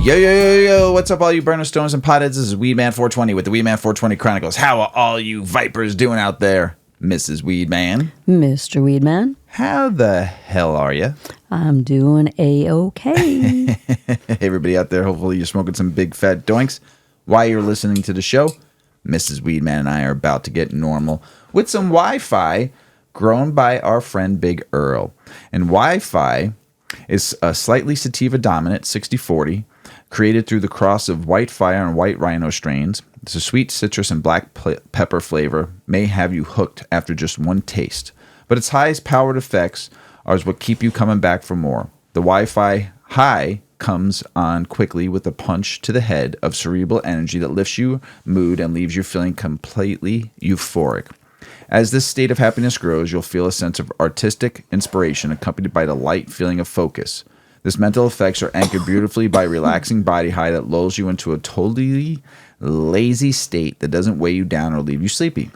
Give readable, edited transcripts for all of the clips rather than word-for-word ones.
Yo, yo, yo, yo, what's up all you burner stones and potheads? This is Weedman 420 with the Weedman 420 Chronicles. How are all you vipers doing out there? Mrs. Weedman. Mr. Weedman. How the hell are you? I'm doing A-okay. Hey, everybody out there, hopefully you're smoking some big fat doinks while you're listening to the show. Mrs. Weedman and I are about to get normal with some Wi-Fi grown by our friend Big Earl. And Wi-Fi is a slightly sativa dominant 60-40, created through the cross of white fire and white rhino strains. It's a sweet citrus and black pepper flavor, may have you hooked after just one taste. But its highest powered effects are what keep you coming back for more. The Wi-Fi high comes on quickly with a punch to the head of cerebral energy that lifts your mood and leaves you feeling completely euphoric. As this state of happiness grows, you'll feel a sense of artistic inspiration accompanied by the light feeling of focus. This mental effects are anchored beautifully by a relaxing body high that lulls you into a totally lazy state that doesn't weigh you down or leave you sleepy.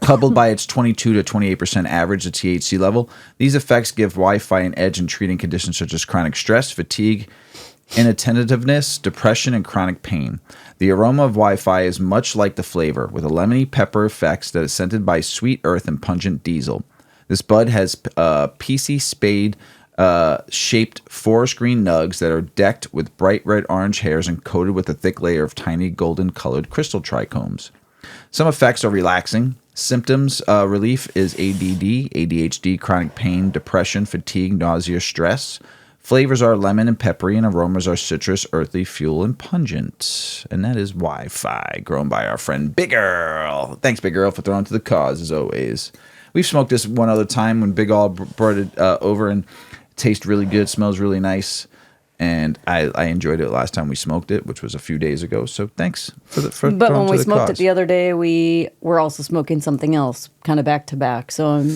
Coupled by its 22 to 28% average of THC level, these effects give Wi-Fi an edge in treating conditions such as chronic stress, fatigue, inattentiveness, depression, and chronic pain. The aroma of Wi-Fi is much like the flavor, with a lemony pepper effects that is scented by sweet earth and pungent diesel. This bud has PC spade shaped forest green nugs that are decked with bright red orange hairs and coated with a thick layer of tiny golden colored crystal trichomes. Some effects are relaxing. Symptoms relief is ADD, ADHD, chronic pain, depression, fatigue, nausea, stress. Flavors are lemon and peppery, and aromas are citrus, earthy, fuel, and pungent. And that is Wi-Fi, grown by our friend Big Earl. Thanks, Big Earl, for throwing to the cause, as always. We've smoked this one other time when Big Earl brought it over, and it tastes really good, smells really nice. And I enjoyed it last time we smoked it, which was a few days ago. So thanks for But when we smoked it the other day, we were also smoking something else, kind of back to back. So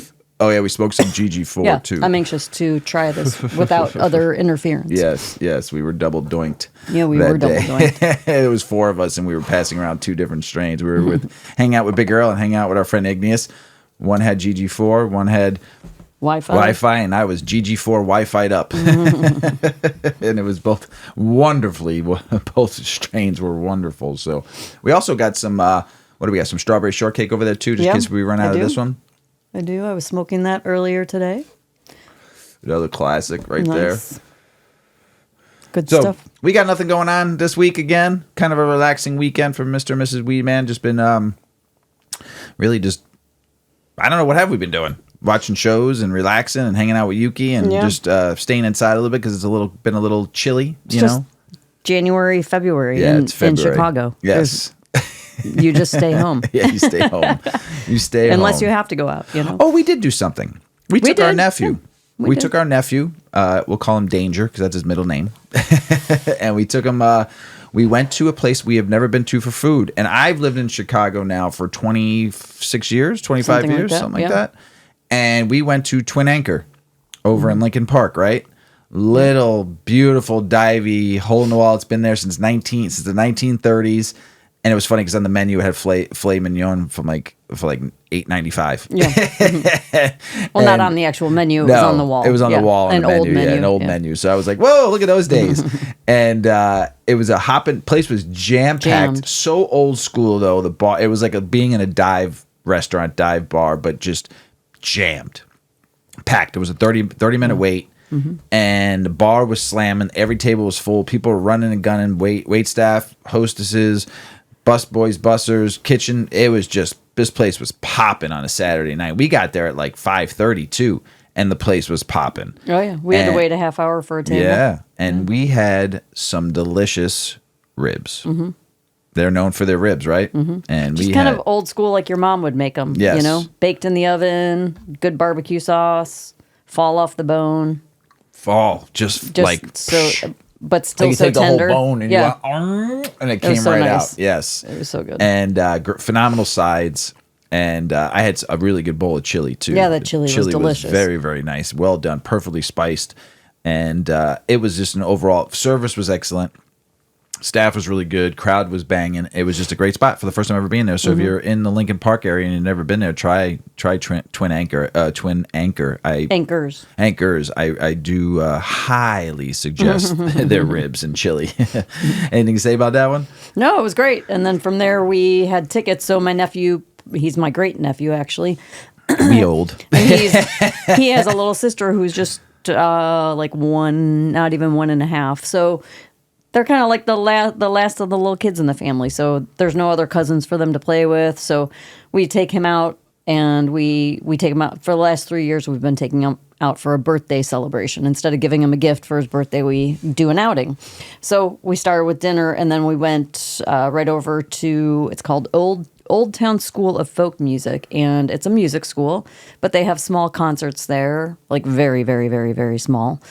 oh yeah, we smoked some GG4 too. I'm anxious to try this without other interference. Yes, we were double doinked. Yeah, we were double doinked. It was four of us, and we were passing around two different strains. We were hang out with Big Earl and hang out with our friend Igneous. One had GG4, one had Wi-Fi, and I was GG4 Wi-Fi'd up. And it was both wonderfully, both strains were wonderful. So we also got some, what do we got? Some strawberry shortcake over there too, just in case we run out of this one. I do. I was smoking that earlier today. Another classic right there. Good stuff. We got nothing going on this week again. Kind of a relaxing weekend for Mr. and Mrs. Weedman. Just been really just, I don't know, what have we been doing? Watching shows and relaxing and hanging out with Yuki and just staying inside a little bit because it's been a little chilly, you know? January, February in Chicago. Yes. You just stay home. Yeah, you stay home. You stay home. Unless you have to go out, you know? Oh, we did do something. We took our nephew. Yeah, we took our nephew. We'll call him Danger because that's his middle name. And we took him... we went to a place we have never been to for food. And I've lived in Chicago now for 26 years, 25 years, something like that. And we went to Twin Anchor over in Lincoln Park, right? Little, beautiful, divey, hole in the wall. It's been there since the 1930s. And it was funny because on the menu it had filet mignon for like $8.95. Yeah. Well, not on the actual menu. It was on the wall. It was on the wall on an the menu. Old menu. Yeah, an old menu. So I was like, whoa, look at those days. And it was a hopping place, was jam-packed. So old school, though. The bar, it was like being in a dive restaurant, dive bar, but just jammed. Packed. It was a 30-minute wait. And the bar was slamming. Every table was full. People were running and gunning. Wait staff, hostesses, bus boys, bussers, kitchen. It was just, this place was popping on a Saturday night. We got there at like 5:30 too, and the place was popping. Oh yeah, we had to wait a half hour for a table. Yeah, and we had some delicious ribs. They're known for their ribs, right? And just kind of old school, like your mom would make them. Yes. You know, baked in the oven, good barbecue sauce, fall off the bone. Just like so, but still like so you take tender. The whole bone and you went, and it came so right nice. out. Yes, it was so good. And phenomenal sides. And I had a really good bowl of chili too. Yeah, that chili was delicious. Was very, very nice. Well done, perfectly spiced, and it was just an overall service was excellent. Staff was really good. Crowd was banging. It was just a great spot for the first time ever being there. So if you're in the Lincoln Park area and you've never been there, try Twin Anchor. Anchors. I do highly suggest their ribs and chili. Anything to say about that one? No, it was great. And then from there we had tickets. So my nephew, he's my great nephew actually. We old. And he has a little sister who's just like one, not even 1.5. So they're kind of like the last of the little kids in the family. So there's no other cousins for them to play with. So we take him out, and we take him out. For the last 3 years, we've been taking him out for a birthday celebration. Instead of giving him a gift for his birthday, we do an outing. So we started with dinner, and then we went right over to, it's called Old Town School of Folk Music, and it's a music school, but they have small concerts there, like very, very, very, very small.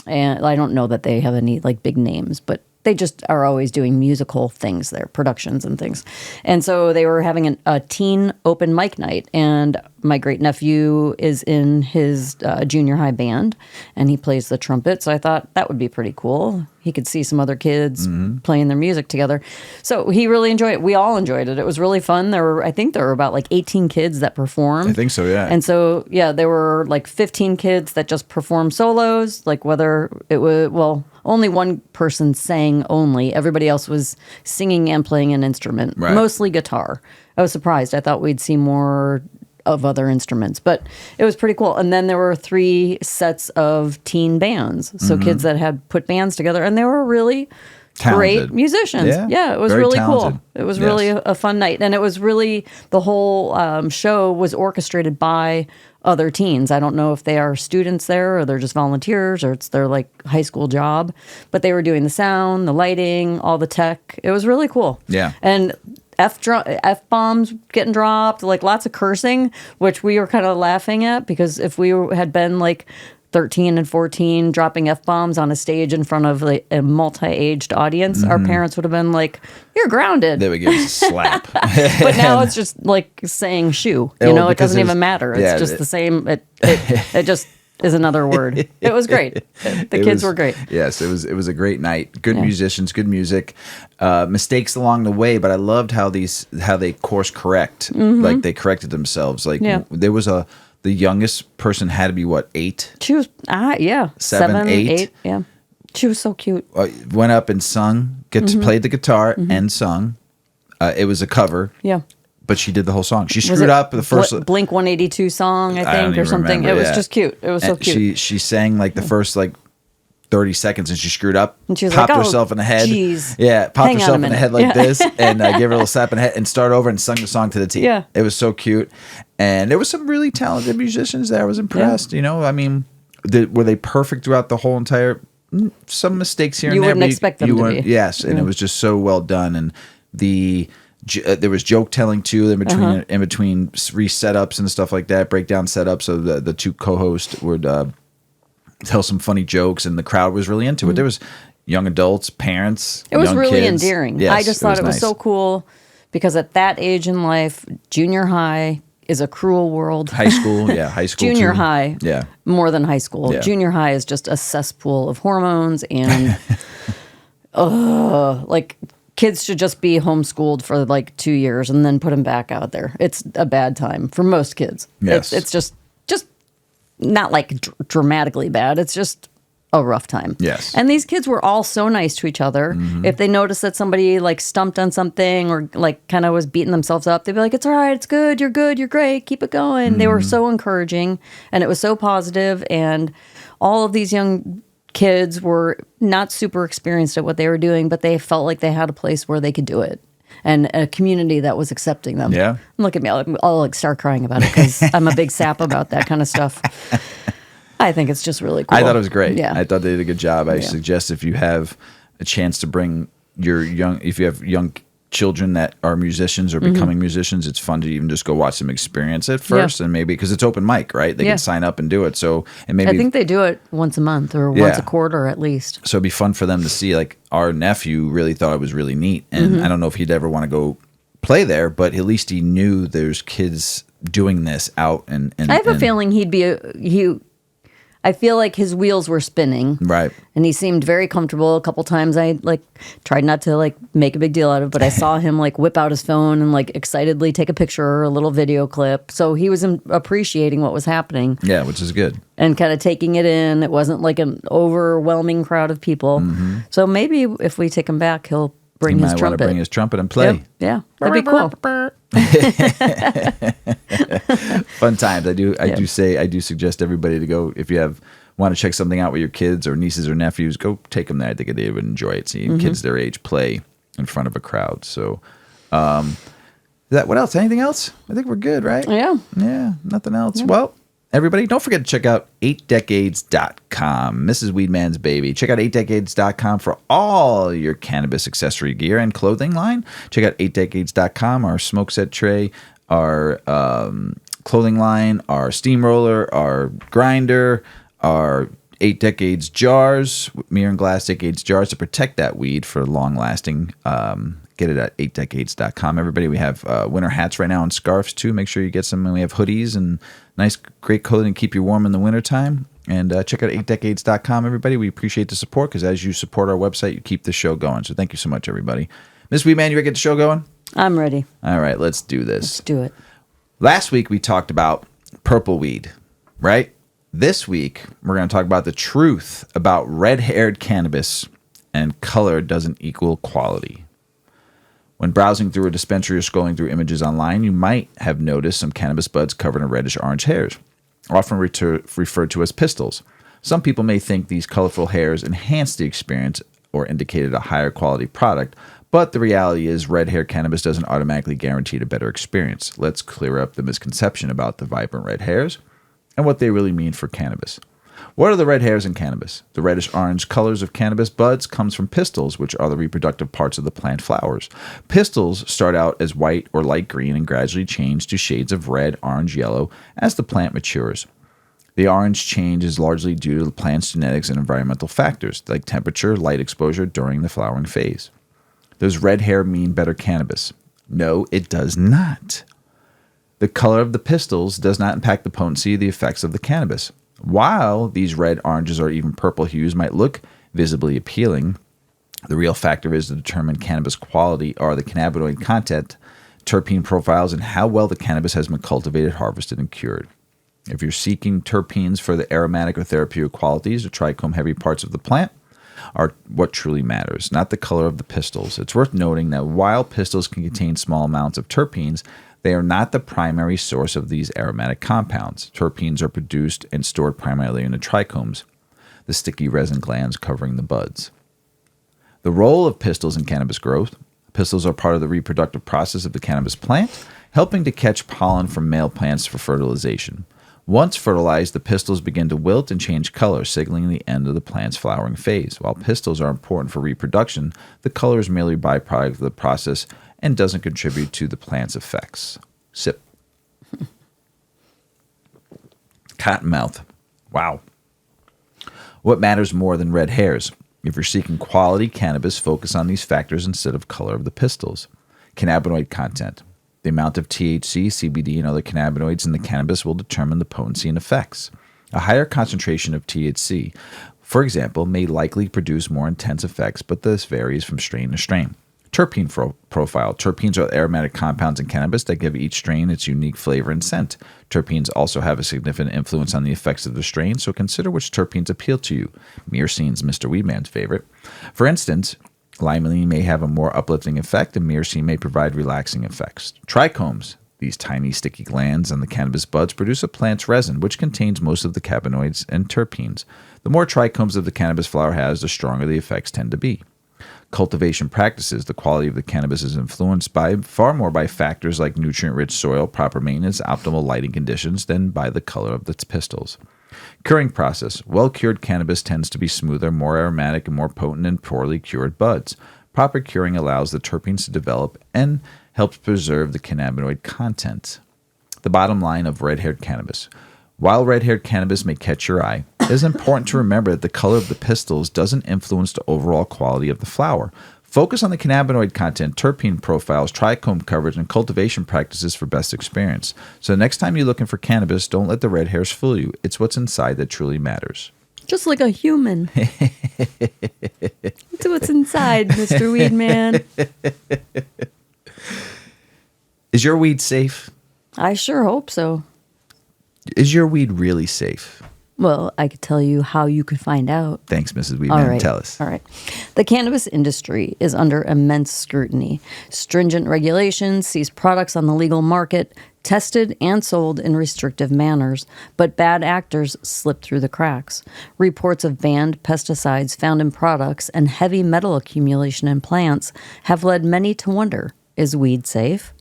And I don't know that they have any like big names, but they just are always doing musical things there, productions and things. And so they were having a teen open mic night, and my great nephew is in his junior high band, and he plays the trumpet. So I thought that would be pretty cool. He could see some other kids playing their music together. So he really enjoyed it. We all enjoyed it. It was really fun. I think there were about like 18 kids that performed. I think so, yeah. And so, yeah, there were like 15 kids that just performed solos, like whether it was, well, only one person sang only. Everybody else was singing and playing an instrument, mostly guitar. I was surprised. I thought we'd see more of other instruments, but it was pretty cool. And then there were 3 sets of teen bands, so kids that had put bands together, and they were really talented. Great musicians. Yeah, it was very really talented. cool. It was really a fun night, and it was really, the whole show was orchestrated by other teens. I don't know if they are students there or they're just volunteers or it's their like high school job, but they were doing the sound, the lighting, all the tech. It was really cool. Yeah. And F-bombs getting dropped, like lots of cursing, which we were kind of laughing at, because if we had been like 13 and 14 dropping F-bombs on a stage in front of like a multi-aged audience, our parents would have been like, "You're grounded." They would give us a slap. But now it's just like saying shoe. You know, it doesn't even matter. It's just the same. It just is another word. It was great. The kids were great. Yes, it was a great night. Good musicians, good music. Mistakes along the way, but I loved how they course correct. Like they corrected themselves. Like there was the youngest person had to be what, 8? She was 7, 8. Yeah, she was so cute. Went up and sung. Played the guitar and sung. It was a cover. Yeah. But she did the whole song. She screwed up the first Blink 182 song, I think, or something. Remember, it was just cute. It was so cute. She sang like the first like 30 seconds and she screwed up. And she was popped like, herself in the head. Geez. Yeah, popped herself in the head like this and gave her a little slap in the head and started over and sung the song to the T. Yeah. It was so cute. And there was some really talented musicians there. I was impressed. You know, I mean, were they perfect throughout the whole entire? Some mistakes here and there. You wouldn't expect them to be. Yes, and it was just so well done. And there was joke telling too in between resetups and stuff like that, breakdown setups. So the two co-hosts would tell some funny jokes, and the crowd was really into it. There was young adults, parents. It was young really kids. endearing. Yes, I just thought it was nice. so cool, because at that age in life, junior high is a cruel world. High school, high school. Junior too. high, more than high school. Yeah. Junior high is just a cesspool of hormones and, like. Kids should just be homeschooled for like 2 years and then put them back out there. It's a bad time for most kids. Yes. It's just not like dramatically bad. It's just a rough time. Yes. And these kids were all so nice to each other. If they noticed that somebody like stumped on something or like kind of was beating themselves up, they'd be like, "It's all right. It's good. You're good. You're great. Keep it going." They were so encouraging, and it was so positive. And all of these young kids were not super experienced at what they were doing, but they felt like they had a place where they could do it and a community that was accepting them. Yeah. Look at me. I'll like start crying about it because I'm a big sap about that kind of stuff. I think it's just really cool. I thought it was great. Yeah. I thought they did a good job. I suggest if you have a chance to bring if you have young children that are musicians or becoming musicians, it's fun to even just go watch them experience it first, and maybe because it's open mic, right? They can sign up and do it. So and maybe I think they do it once a month or once a quarter at least. So it'd be fun for them to see. Like our nephew really thought it was really neat, and I don't know if he'd ever want to go play there, but at least he knew there's kids doing this out. And I have a feeling he'd be I feel like his wheels were spinning. Right. And he seemed very comfortable. A couple times I tried not to make a big deal out of it, but I saw him whip out his phone and excitedly take a picture or a little video clip. So he was appreciating what was happening. Yeah, which is good. And kind of taking it in. It wasn't an overwhelming crowd of people. Mm-hmm. So maybe if we take him back, he'll bring his might trumpet. Want to bring his trumpet and play. Yeah, that'd be cool. Fun times. I do suggest everybody to go if you want to check something out with your kids or nieces or nephews. Go take them there. I think they would enjoy it. Seeing kids their age play in front of a crowd. So, what else? Anything else? I think we're good, right? Yeah. Yeah. Nothing else. Yeah. Well. Everybody, don't forget to check out 8decades.com, Mrs. Weedman's baby. Check out 8decades.com for all your cannabis accessory gear and clothing line. Check out 8decades.com, our smoke set tray, our clothing line, our steamroller, our grinder, our 8 Decades jars, mirror and glass decades jars to protect that weed for long lasting. Get it at 8decades.com. Everybody, we have winter hats right now and scarves too. Make sure you get some. And we have hoodies and nice, great clothing to keep you warm in the wintertime. And check out 8decades.com, everybody. We appreciate the support because as you support our website, you keep the show going. So thank you so much, everybody. Miss Weedman, you ready to get the show going? I'm ready. All right, let's do this. Let's do it. Last week, we talked about purple weed, right? This week, we're going to talk about the truth about red-haired cannabis and color doesn't equal quality. When browsing through a dispensary or scrolling through images online, you might have noticed some cannabis buds covered in reddish-orange hairs, often referred to as pistils. Some people may think these colorful hairs enhance the experience or indicated a higher quality product, but the reality is red-haired cannabis doesn't automatically guarantee a better experience. Let's clear up the misconception about the vibrant red hairs and what they really mean for cannabis. What are the red hairs in cannabis? The reddish-orange colors of cannabis buds comes from pistils, which are the reproductive parts of the plant flowers. Pistils start out as white or light green and gradually change to shades of red, orange, yellow as the plant matures. The orange change is largely due to the plant's genetics and environmental factors, like temperature, light exposure during the flowering phase. Does red hair mean better cannabis? No, it does not. The color of the pistils does not impact the potency of the effects of the cannabis. While these red, oranges, or even purple hues might look visibly appealing, the real factor is to determine cannabis quality are the cannabinoid content, terpene profiles, and how well the cannabis has been cultivated, harvested, and cured. If you're seeking terpenes for the aromatic or therapeutic qualities, the trichome-heavy parts of the plant are what truly matters, not the color of the pistils. It's worth noting that while pistils can contain small amounts of terpenes, they are not the primary source of these aromatic compounds. Terpenes are produced and stored primarily in the trichomes, the sticky resin glands covering the buds. The role of pistils in cannabis growth. Pistils are part of the reproductive process of the cannabis plant, helping to catch pollen from male plants for fertilization. Once fertilized, the pistils begin to wilt and change color, signaling the end of the plant's flowering phase. While pistils are important for reproduction, the color is merely a byproduct of the process and doesn't contribute to the plant's effects. Sip. Cottonmouth. Wow. What matters more than red hairs? If you're seeking quality cannabis, focus on these factors instead of color of the pistils. Cannabinoid content. The amount of THC, CBD, and other cannabinoids in the cannabis will determine the potency and effects. A higher concentration of THC, for example, may likely produce more intense effects, but this varies from strain to strain. Terpene profile. Terpenes are aromatic compounds in cannabis that give each strain its unique flavor and scent. Terpenes also have a significant influence on the effects of the strain, so consider which terpenes appeal to you. Myrcene's Mr. Weedman's favorite. For instance, limonene may have a more uplifting effect, and myrcene may provide relaxing effects. Trichomes. These tiny sticky glands on the cannabis buds produce a plant's resin, which contains most of the cannabinoids and terpenes. The more trichomes of the cannabis flower has, the stronger the effects tend to be. Cultivation practices. The quality of the cannabis is influenced by far more by factors like nutrient-rich soil, proper maintenance, optimal lighting conditions than by the color of the pistils. Curing process. Well-cured cannabis tends to be smoother, more aromatic, and more potent than poorly cured buds. Proper curing allows the terpenes to develop and helps preserve the cannabinoid content. The bottom line of red-haired cannabis. While red-haired cannabis may catch your eye, it is important to remember that the color of the pistils doesn't influence the overall quality of the flower. Focus on the cannabinoid content, terpene profiles, trichome coverage, and cultivation practices for best experience. So next time you're looking for cannabis, don't let the red hairs fool you. It's what's inside that truly matters. Just like a human. It's what's inside, Mr. Weedman. Is your weed safe? I sure hope so. Is your weed really safe? Well, I could tell you how you could find out. Thanks, Mrs. Weedman. All right. Tell us. All right. The cannabis industry is under immense scrutiny. Stringent regulations sees products on the legal market tested and sold in restrictive manners, but bad actors slip through the cracks. Reports of banned pesticides found in products and heavy metal accumulation in plants have led many to wonder, is weed safe?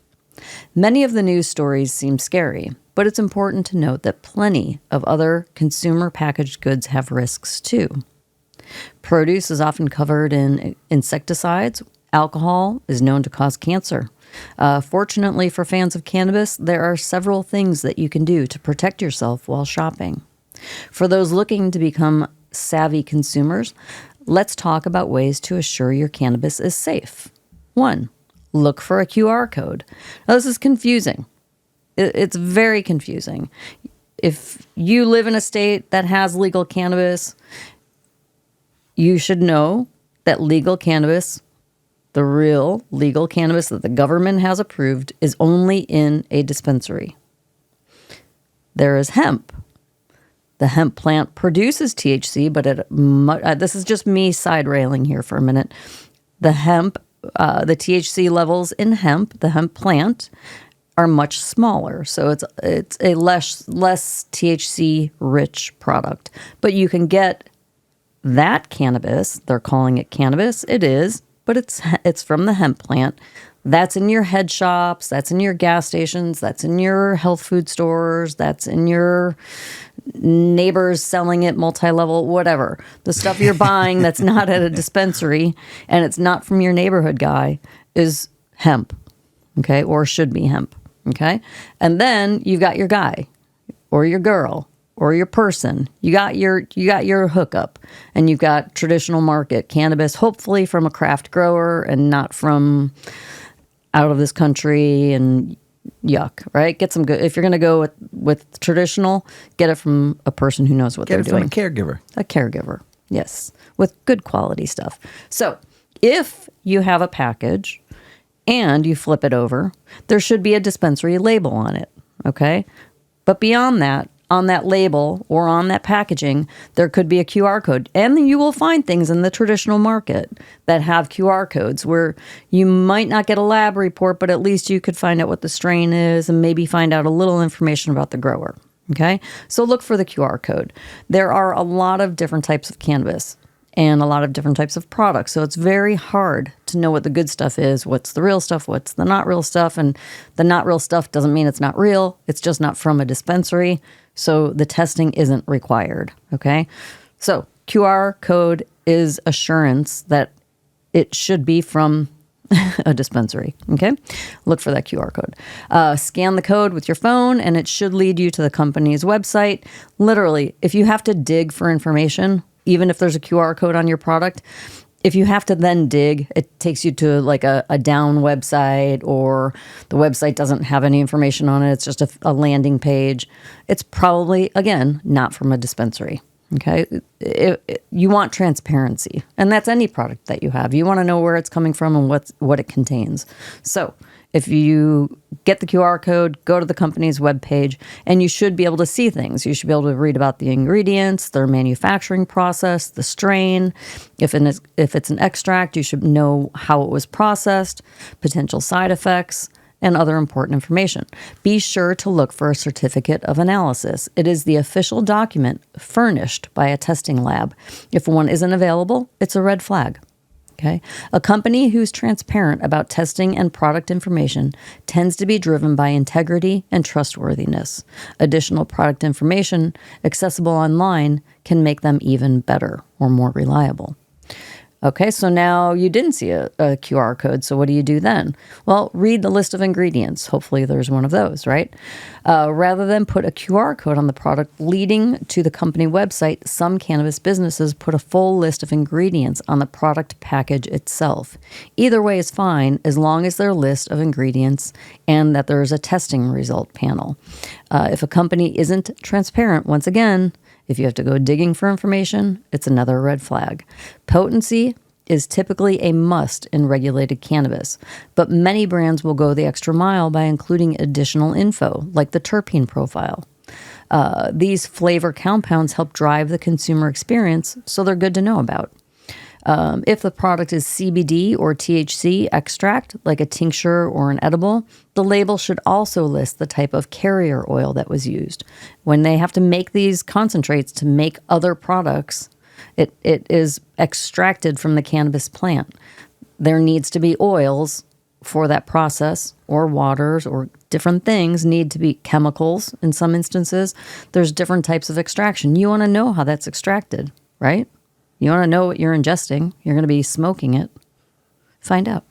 Many of the news stories seem scary, but it's important to note that plenty of other consumer packaged goods have risks too. Produce is often covered in insecticides. Alcohol is known to cause cancer. Fortunately for fans of cannabis, there are several things that you can do to protect yourself while shopping. For those looking to become savvy consumers, let's talk about ways to assure your cannabis is safe. 1. Look for a QR code. Now, this is confusing. It's very confusing. If you live in a state that has legal cannabis, you should know that legal cannabis, the real legal cannabis that the government has approved, is only in a dispensary. There is hemp. The hemp plant produces THC, but this is just me side railing here for a minute. The THC levels in hemp, the hemp plant, are much smaller, so it's a less THC rich product. But you can get that cannabis. They're calling it cannabis. It is, but it's from the hemp plant. That's in your head shops. That's in your gas stations. That's in your health food stores. That's in your neighbors selling it multi-level, whatever. The stuff you're buying that's not at a dispensary and it's not from your neighborhood guy is hemp, okay, or should be hemp, okay? And then you've got your guy or your girl or your person. You got your hookup, and you've got traditional market cannabis, hopefully from a craft grower and not from out of this country and yuck, right? Get some good. If you're going to go with traditional, get it from a person who knows what they're doing. Get it from a caregiver. A caregiver, yes, with good quality stuff. So if you have a package and you flip it over, there should be a dispensary label on it, okay? But beyond that, on that label or on that packaging, there could be a QR code. And you will find things in the traditional market that have QR codes where you might not get a lab report, but at least you could find out what the strain is and maybe find out a little information about the grower. Okay? So look for the QR code. There are a lot of different types of cannabis and a lot of different types of products. So it's very hard to know what the good stuff is, what's the real stuff, what's the not real stuff. And the not real stuff doesn't mean it's not real. It's just not from a dispensary. So the testing isn't required, okay? So QR code is assurance that it should be from a dispensary, okay? Look for that QR code. Scan the code with your phone, and it should lead you to the company's website. Literally, if you have to dig for information, even if there's a QR code on your product, if you have to then dig, it takes you to like a down website, or the website doesn't have any information on it. It's just a landing page. It's probably, again, not from a dispensary. Okay. You want transparency, and that's any product that you have. You want to know where it's coming from and what it contains. So if you get the QR code, go to the company's webpage, and you should be able to see things. You should be able to read about the ingredients, their manufacturing process, the strain. If it's an extract, you should know how it was processed, potential side effects, and other important information. Be sure to look for a certificate of analysis. It is the official document furnished by a testing lab. If one isn't available, it's a red flag. Okay. A company who's transparent about testing and product information tends to be driven by integrity and trustworthiness. Additional product information accessible online can make them even better or more reliable. Okay, so now you didn't see a QR code. So what do you do then? Well, read the list of ingredients. Hopefully there's one of those, right? Rather than put a QR code on the product leading to the company website, some cannabis businesses put a full list of ingredients on the product package itself. Either way is fine as long as their list of ingredients and that there is a testing result panel. If a company isn't transparent, once again, if you have to go digging for information, it's another red flag. Potency is typically a must in regulated cannabis, but many brands will go the extra mile by including additional info, like the terpene profile. These flavor compounds help drive the consumer experience, so they're good to know about. If the product is CBD or THC extract, like a tincture or an edible, the label should also list the type of carrier oil that was used. When they have to make these concentrates to make other products, it is extracted from the cannabis plant. There needs to be oils for that process, or waters, or different things need to be chemicals in some instances. There's different types of extraction. You want to know how that's extracted, right? You want to know what you're ingesting. You're going to be smoking it. Find out.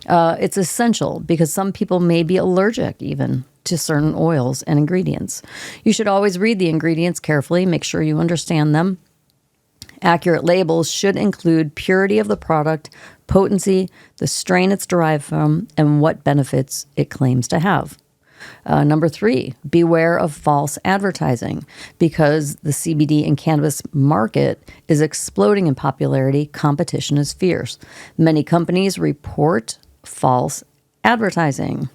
It's essential because some people may be allergic even to certain oils and ingredients. You should always read the ingredients carefully. Make sure you understand them. Accurate labels should include purity of the product, potency, the strain it's derived from, and what benefits it claims to have. Number 3, beware of false advertising. Because the CBD and cannabis market is exploding in popularity, competition is fierce. Many companies report false advertising,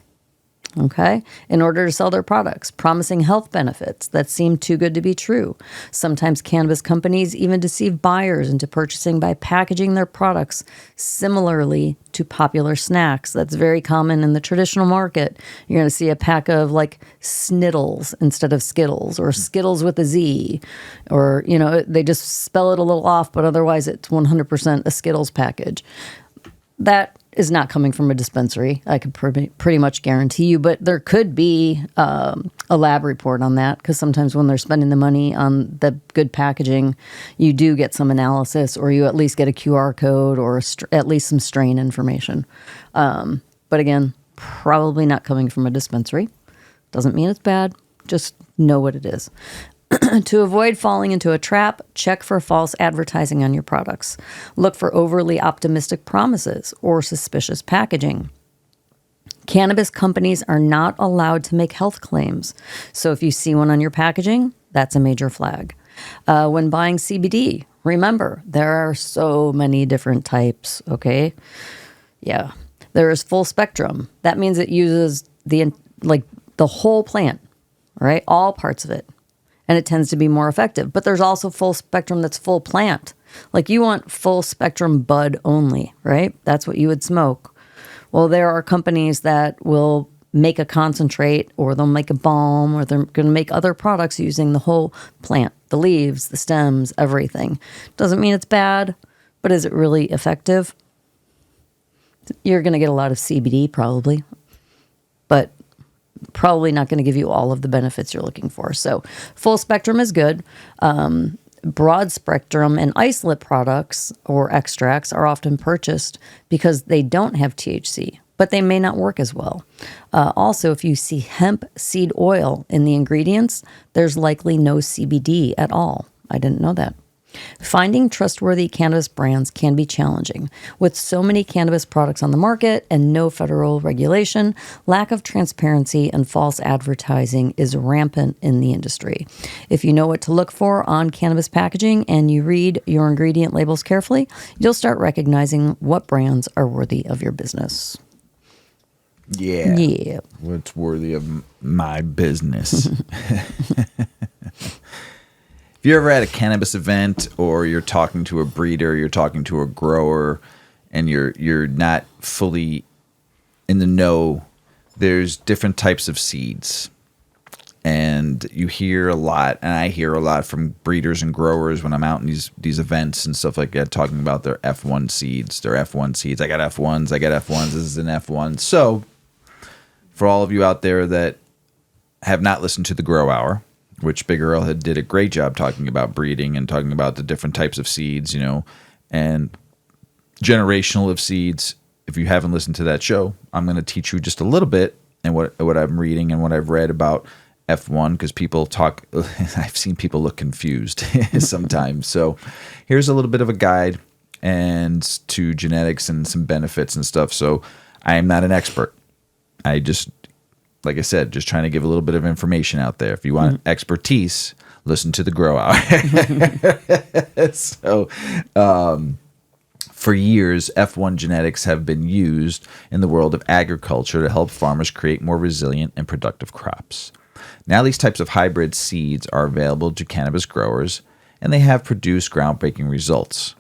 okay, in order to sell their products, promising health benefits that seem too good to be true. Sometimes cannabis companies even deceive buyers into purchasing by packaging their products similarly to popular snacks. That's very common in the traditional market. You're going to see a pack of like Snittles instead of Skittles, or Skittles with a Z, or, you know, they just spell it a little off, but otherwise it's 100% a Skittles package. That is not coming from a dispensary, I can pretty much guarantee you, but there could be a lab report on that, because sometimes when they're spending the money on the good packaging, you do get some analysis, or you at least get a QR code, or at least some strain information. But again, probably not coming from a dispensary. Doesn't mean it's bad, just know what it is. To avoid falling into a trap, check for false advertising on your products. Look for overly optimistic promises or suspicious packaging. Cannabis companies are not allowed to make health claims, so if you see one on your packaging, that's a major flag. When buying CBD, remember, there are so many different types, okay? Yeah. There is full spectrum. That means it uses the whole plant, right? All parts of it. And it tends to be more effective. But there's also full spectrum that's full plant. Like you want full spectrum bud only, right? That's what you would smoke. Well, there are companies that will make a concentrate, or they'll make a balm, or they're going to make other products using the whole plant, the leaves, the stems, everything. Doesn't mean it's bad, but is it really effective? You're going to get a lot of CBD probably, but probably not going to give you all of the benefits you're looking for. So full spectrum is good. Broad spectrum and isolate products or extracts are often purchased because they don't have THC, but they may not work as well. Also, if you see hemp seed oil in the ingredients, there's likely no CBD at all. I didn't know that. Finding trustworthy cannabis brands can be challenging. With so many cannabis products on the market and no federal regulation, lack of transparency and false advertising is rampant in the industry. If you know what to look for on cannabis packaging and you read your ingredient labels carefully, you'll start recognizing what brands are worthy of your business. Yeah. What's worthy of my business? If you're ever at a cannabis event, or you're talking to a breeder, you're talking to a grower, and you're not fully in the know, there's different types of seeds. And you hear a lot, and I hear a lot from breeders and growers when I'm out in these events and stuff like that, talking about their F1 seeds. I got F1s, this is an F1. So for all of you out there that have not listened to the Grow Hour, which Big Earl did a great job talking about breeding and talking about the different types of seeds, you know, and generational of seeds. If you haven't listened to that show, I'm going to teach you just a little bit and what I'm reading and what I've read about F1, because people talk. I've seen people look confused sometimes. So here's a little bit of a guide and to genetics and some benefits and stuff. So I am not an expert. I just, like I said, just trying to give a little bit of information out there. If you want expertise, listen to the Grow Hour. So, for years, F1 genetics have been used in the world of agriculture to help farmers create more resilient and productive crops. Now these types of hybrid seeds are available to cannabis growers, and they have produced groundbreaking results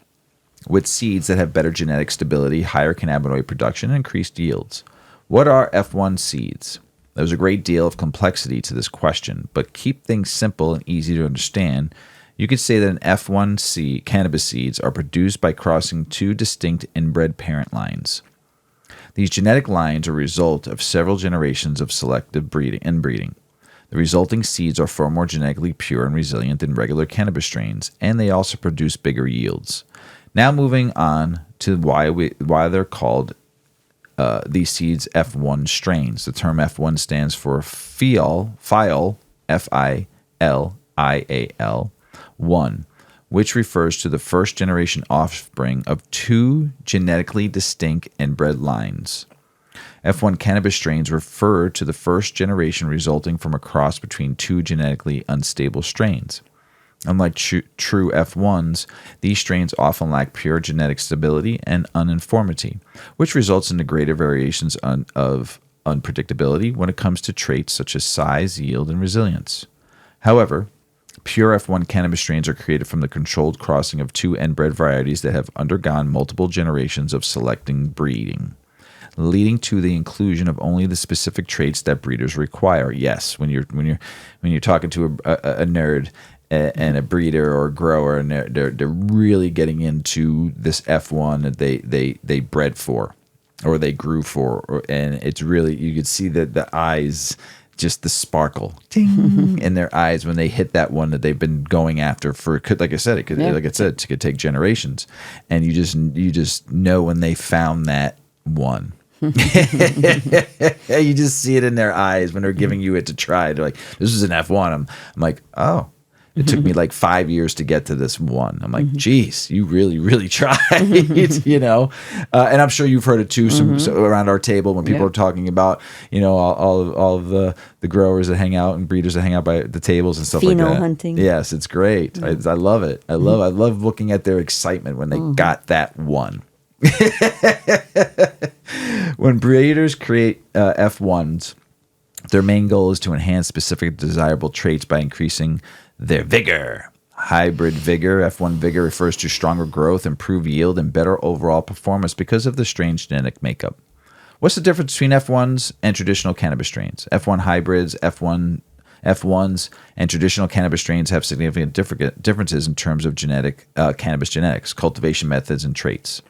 with seeds that have better genetic stability, higher cannabinoid production, and increased yields. What are F1 seeds? There's a great deal of complexity to this question, but keep things simple and easy to understand. You could say that an F1 cannabis seeds are produced by crossing two distinct inbred parent lines. These genetic lines are a result of several generations of selective inbreeding. The resulting seeds are far more genetically pure and resilient than regular cannabis strains, and they also produce bigger yields. Now moving on to why they're called these seeds F1 strains. The term F1 stands for Fial, F-I-L-I-A-L, 1, which refers to the first generation offspring of two genetically distinct inbred lines. F1 cannabis strains refer to the first generation resulting from a cross between two genetically unstable strains. Unlike true F1s, these strains often lack pure genetic stability and uniformity, which results in the greater variations of unpredictability when it comes to traits such as size, yield, and resilience. However, pure F1 cannabis strains are created from the controlled crossing of two inbred varieties that have undergone multiple generations of selecting breeding, leading to the inclusion of only the specific traits that breeders require. Yes, when you're talking to a nerd and a breeder or a grower, and they're really getting into this F1 that they bred for, or they grew for, and it's really, you could see that the eyes, just the sparkle ding in their eyes when they hit that one that they've been going after for. Like I said, it could take generations, and you just know when they found that one. You just see it in their eyes when they're giving you it to try. They're like, "This is an F1." I'm like, "Oh, it took me like 5 years to get to this one." I'm like, "Geez, you really, really tried," you know. And I'm sure you've heard it too. So around our table when people are talking about, you know, all of the growers that hang out and breeders that hang out by the tables and stuff like that. Hunting. Yes, it's great. I love it. I love looking at their excitement when they got that one. When breeders create F1s, their main goal is to enhance specific desirable traits by increasing their vigor. Hybrid vigor, F1 vigor, refers to stronger growth, improved yield, and better overall performance because of the strain's genetic makeup. What's the difference between F1s and traditional cannabis strains? F1 hybrids, F1s, and traditional cannabis strains have significant differences in terms of cannabis genetics, cultivation methods, and traits.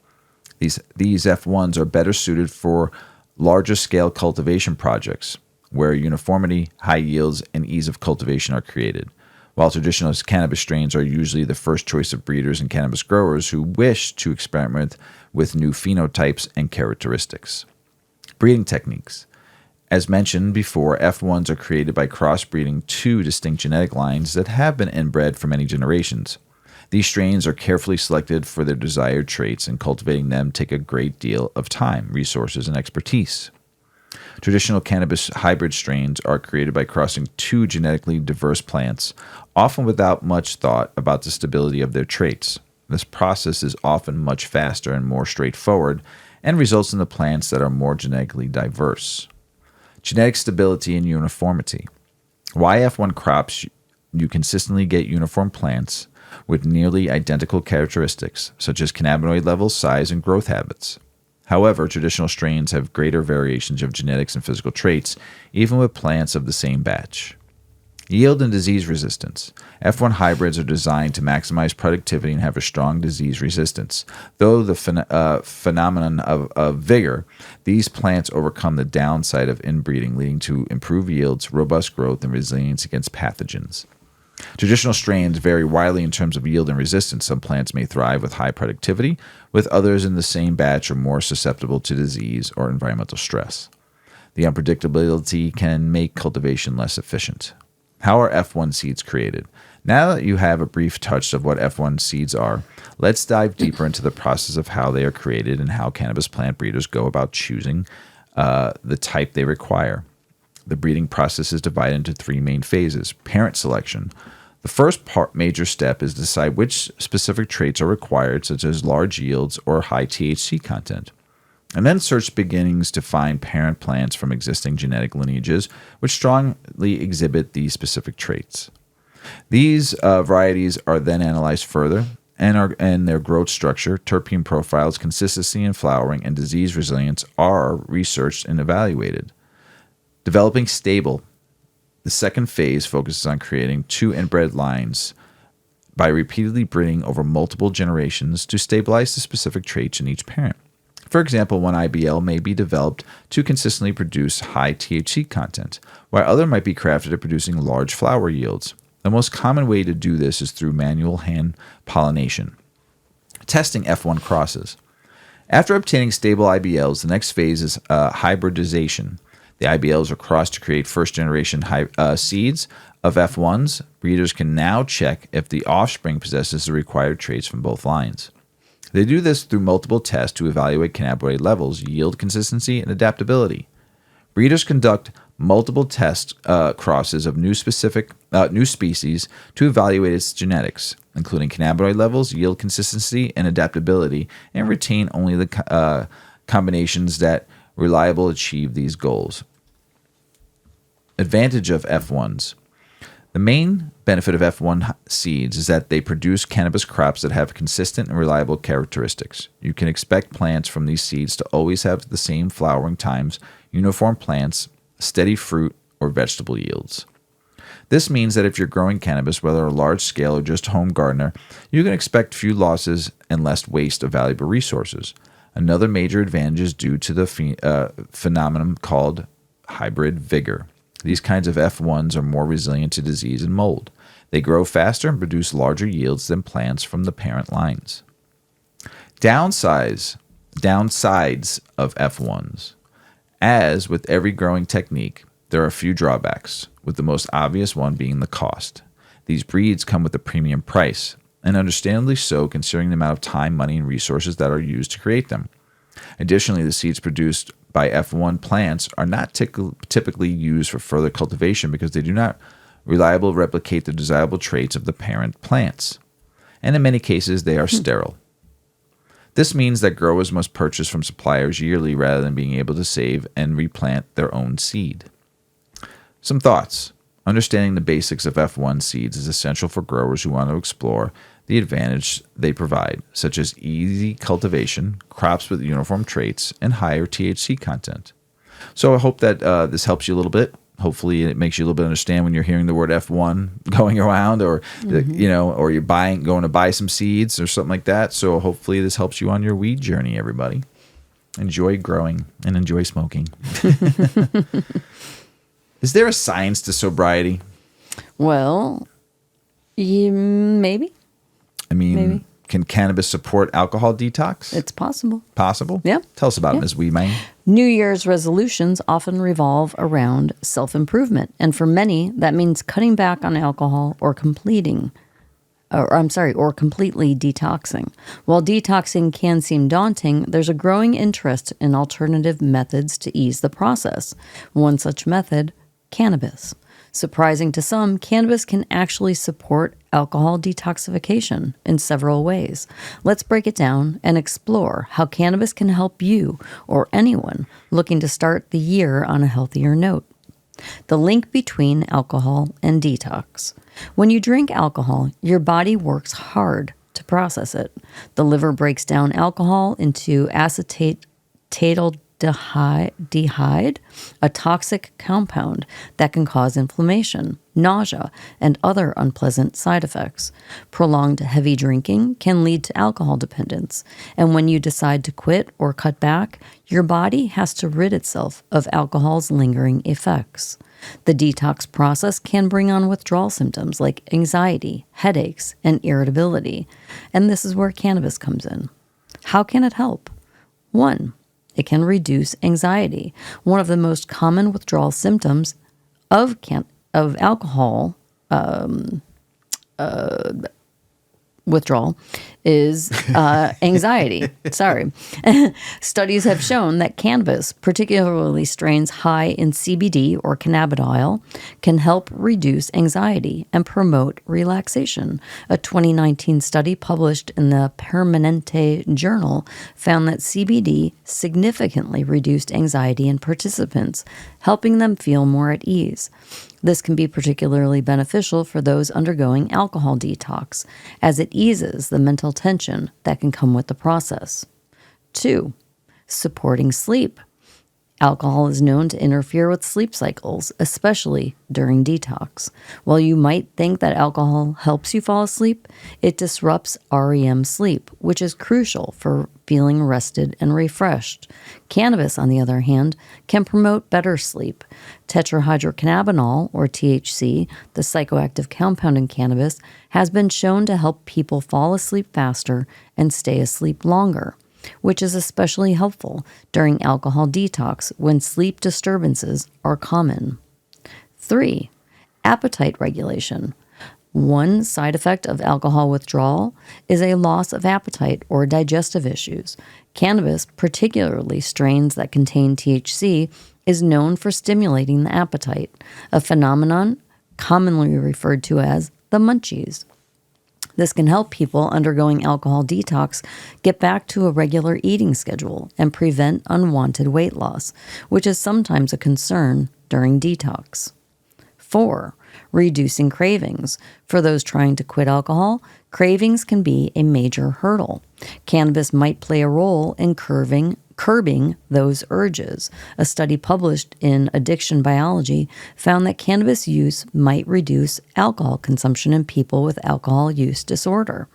These F1s are better suited for larger scale cultivation projects where uniformity, high yields, and ease of cultivation are created, while traditional cannabis strains are usually the first choice of breeders and cannabis growers who wish to experiment with new phenotypes and characteristics. Breeding techniques. As mentioned before, F1s are created by crossbreeding two distinct genetic lines that have been inbred for many generations. These strains are carefully selected for their desired traits, and cultivating them take a great deal of time, resources, and expertise. Traditional cannabis hybrid strains are created by crossing two genetically diverse plants, often without much thought about the stability of their traits. This process is often much faster and more straightforward, and results in the plants that are more genetically diverse. Genetic stability and uniformity. Why F1 crops, you consistently get uniform plants with nearly identical characteristics, such as cannabinoid levels, size, and growth habits. However, traditional strains have greater variations of genetics and physical traits, even with plants of the same batch. Yield and disease resistance. F1 hybrids are designed to maximize productivity and have a strong disease resistance. Though the phenomenon of vigor, these plants overcome the downside of inbreeding, leading to improved yields, robust growth, and resilience against pathogens. Traditional strains vary widely in terms of yield and resistance. Some plants may thrive with high productivity, with others in the same batch are more susceptible to disease or environmental stress. The unpredictability can make cultivation less efficient. How are F1 seeds created? Now that you have a brief touch of what F1 seeds are, let's dive deeper into the process of how they are created and how cannabis plant breeders go about choosing the type they require. The breeding process is divided into three main phases. Parent selection. The first major step is to decide which specific traits are required, such as large yields or high THC content. And then search beginnings to find parent plants from existing genetic lineages which strongly exhibit these specific traits. These varieties are then analyzed further, and their growth structure, terpene profiles, consistency in flowering, and disease resilience are researched and evaluated. Developing stable. The second phase focuses on creating two inbred lines by repeatedly breeding over multiple generations to stabilize the specific traits in each parent. For example, one IBL may be developed to consistently produce high THC content, while other might be crafted at producing large flower yields. The most common way to do this is through manual hand pollination. Testing F1 crosses. After obtaining stable IBLs, the next phase is hybridization. The IBLs are crossed to create first-generation seeds of F1s. Breeders can now check if the offspring possesses the required traits from both lines. They do this through multiple tests to evaluate cannabinoid levels, yield consistency, and adaptability. Breeders conduct multiple test crosses of new species to evaluate its genetics, including cannabinoid levels, yield consistency, and adaptability, and retain only the combinations that reliably achieve these goals. Advantage of F1s. The main benefit of F1 seeds is that they produce cannabis crops that have consistent and reliable characteristics. You can expect plants from these seeds to always have the same flowering times, uniform plants, steady fruit, or vegetable yields. This means that if you're growing cannabis, whether a large scale or just home gardener, you can expect few losses and less waste of valuable resources. Another major advantage is due to the phenomenon called hybrid vigor. These kinds of F1s are more resilient to disease and mold. They grow faster and produce larger yields than plants from the parent lines. Downsides of F1s. As with every growing technique, there are a few drawbacks, with the most obvious one being the cost. These breeds come with a premium price, and understandably so considering the amount of time, money, and resources that are used to create them. Additionally, the seeds produced by F1 plants are not typically used for further cultivation because they do not reliably replicate the desirable traits of the parent plants, and in many cases they are sterile. This means that growers must purchase from suppliers yearly rather than being able to save and replant their own seed. Some thoughts. Understanding the basics of F1 seeds is essential for growers who want to explore the advantage they provide, such as easy cultivation, crops with uniform traits, and higher THC content. So I hope that this helps you a little bit. Hopefully it makes you a little bit understand when you're hearing the word F1 going around, or or you're going to buy some seeds or something like that. So hopefully this helps you on your weed journey, everybody. Enjoy growing and enjoy smoking. Is there a science to sobriety? Well, maybe. I mean, can cannabis support alcohol detox? It's possible. Possible? Yeah. Tell us about it, Ms. Weedman. New Year's resolutions often revolve around self-improvement. And for many, that means cutting back on alcohol or completely detoxing. While detoxing can seem daunting, there's a growing interest in alternative methods to ease the process. One such method, cannabis. Surprising to some, cannabis can actually support alcohol detoxification in several ways. Let's break it down and explore how cannabis can help you or anyone looking to start the year on a healthier note. The link between alcohol and detox. When you drink alcohol, your body works hard to process it. The liver breaks down alcohol into acetaldehyde, a toxic compound that can cause inflammation, nausea, and other unpleasant side effects. Prolonged heavy drinking can lead to alcohol dependence, and when you decide to quit or cut back, your body has to rid itself of alcohol's lingering effects. The detox process can bring on withdrawal symptoms like anxiety, headaches, and irritability. And this is where cannabis comes in. How can it help? 1. It can reduce anxiety. One of the most common withdrawal symptoms of alcohol withdrawal is anxiety. Sorry. Studies have shown that cannabis, particularly strains high in CBD or cannabidiol, can help reduce anxiety and promote relaxation. A 2019 study published in the Permanente Journal found that CBD significantly reduced anxiety in participants, helping them feel more at ease. This can be particularly beneficial for those undergoing alcohol detox, as it eases the mental tension that can come with the process. 2. Supporting sleep. Alcohol is known to interfere with sleep cycles, especially during detox. While you might think that alcohol helps you fall asleep, it disrupts REM sleep, which is crucial for feeling rested and refreshed. Cannabis, on the other hand, can promote better sleep. Tetrahydrocannabinol, or THC, the psychoactive compound in cannabis, has been shown to help people fall asleep faster and stay asleep longer, which is especially helpful during alcohol detox when sleep disturbances are common. 3. Appetite regulation. One side effect of alcohol withdrawal is a loss of appetite or digestive issues. Cannabis, particularly strains that contain THC, is known for stimulating the appetite, a phenomenon commonly referred to as the munchies. This can help people undergoing alcohol detox get back to a regular eating schedule and prevent unwanted weight loss, which is sometimes a concern during detox. 4. Reducing cravings. For those trying to quit alcohol, cravings can be a major hurdle. Cannabis might play a role in curbing those urges. A study published in Addiction Biology found that cannabis use might reduce alcohol consumption in people with alcohol use disorder.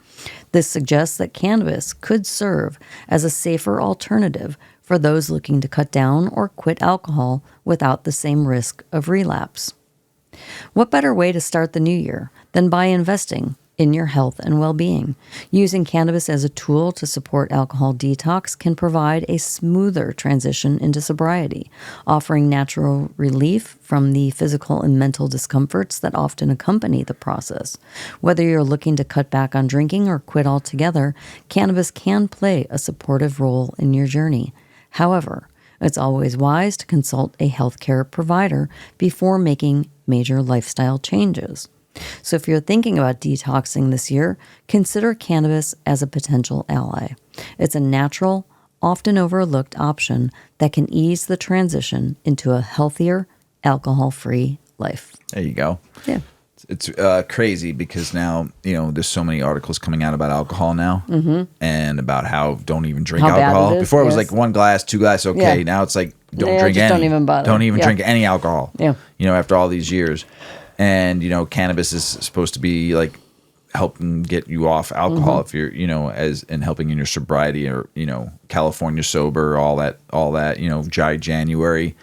This suggests that cannabis could serve as a safer alternative for those looking to cut down or quit alcohol without the same risk of relapse. What better way to start the new year than by investing in your health and well-being? Using cannabis as a tool to support alcohol detox can provide a smoother transition into sobriety, offering natural relief from the physical and mental discomforts that often accompany the process. Whether you're looking to cut back on drinking or quit altogether, cannabis can play a supportive role in your journey. However, it's always wise to consult a healthcare provider before making major lifestyle changes. So if you're thinking about detoxing this year, consider cannabis as a potential ally. It's a natural, often overlooked option that can ease the transition into a healthier, alcohol-free life. There you go. Yeah. It's crazy because now, there's so many articles coming out about alcohol now and about how don't even drink alcohol. Before it was like 1 glass, 2 glasses, okay. Yeah. Now it's like don't drink any. Don't even bother. Don't even drink any alcohol. Yeah. After all these years. And, cannabis is supposed to be like helping get you off alcohol if you're, and helping in your sobriety or, California sober, all that, dry January.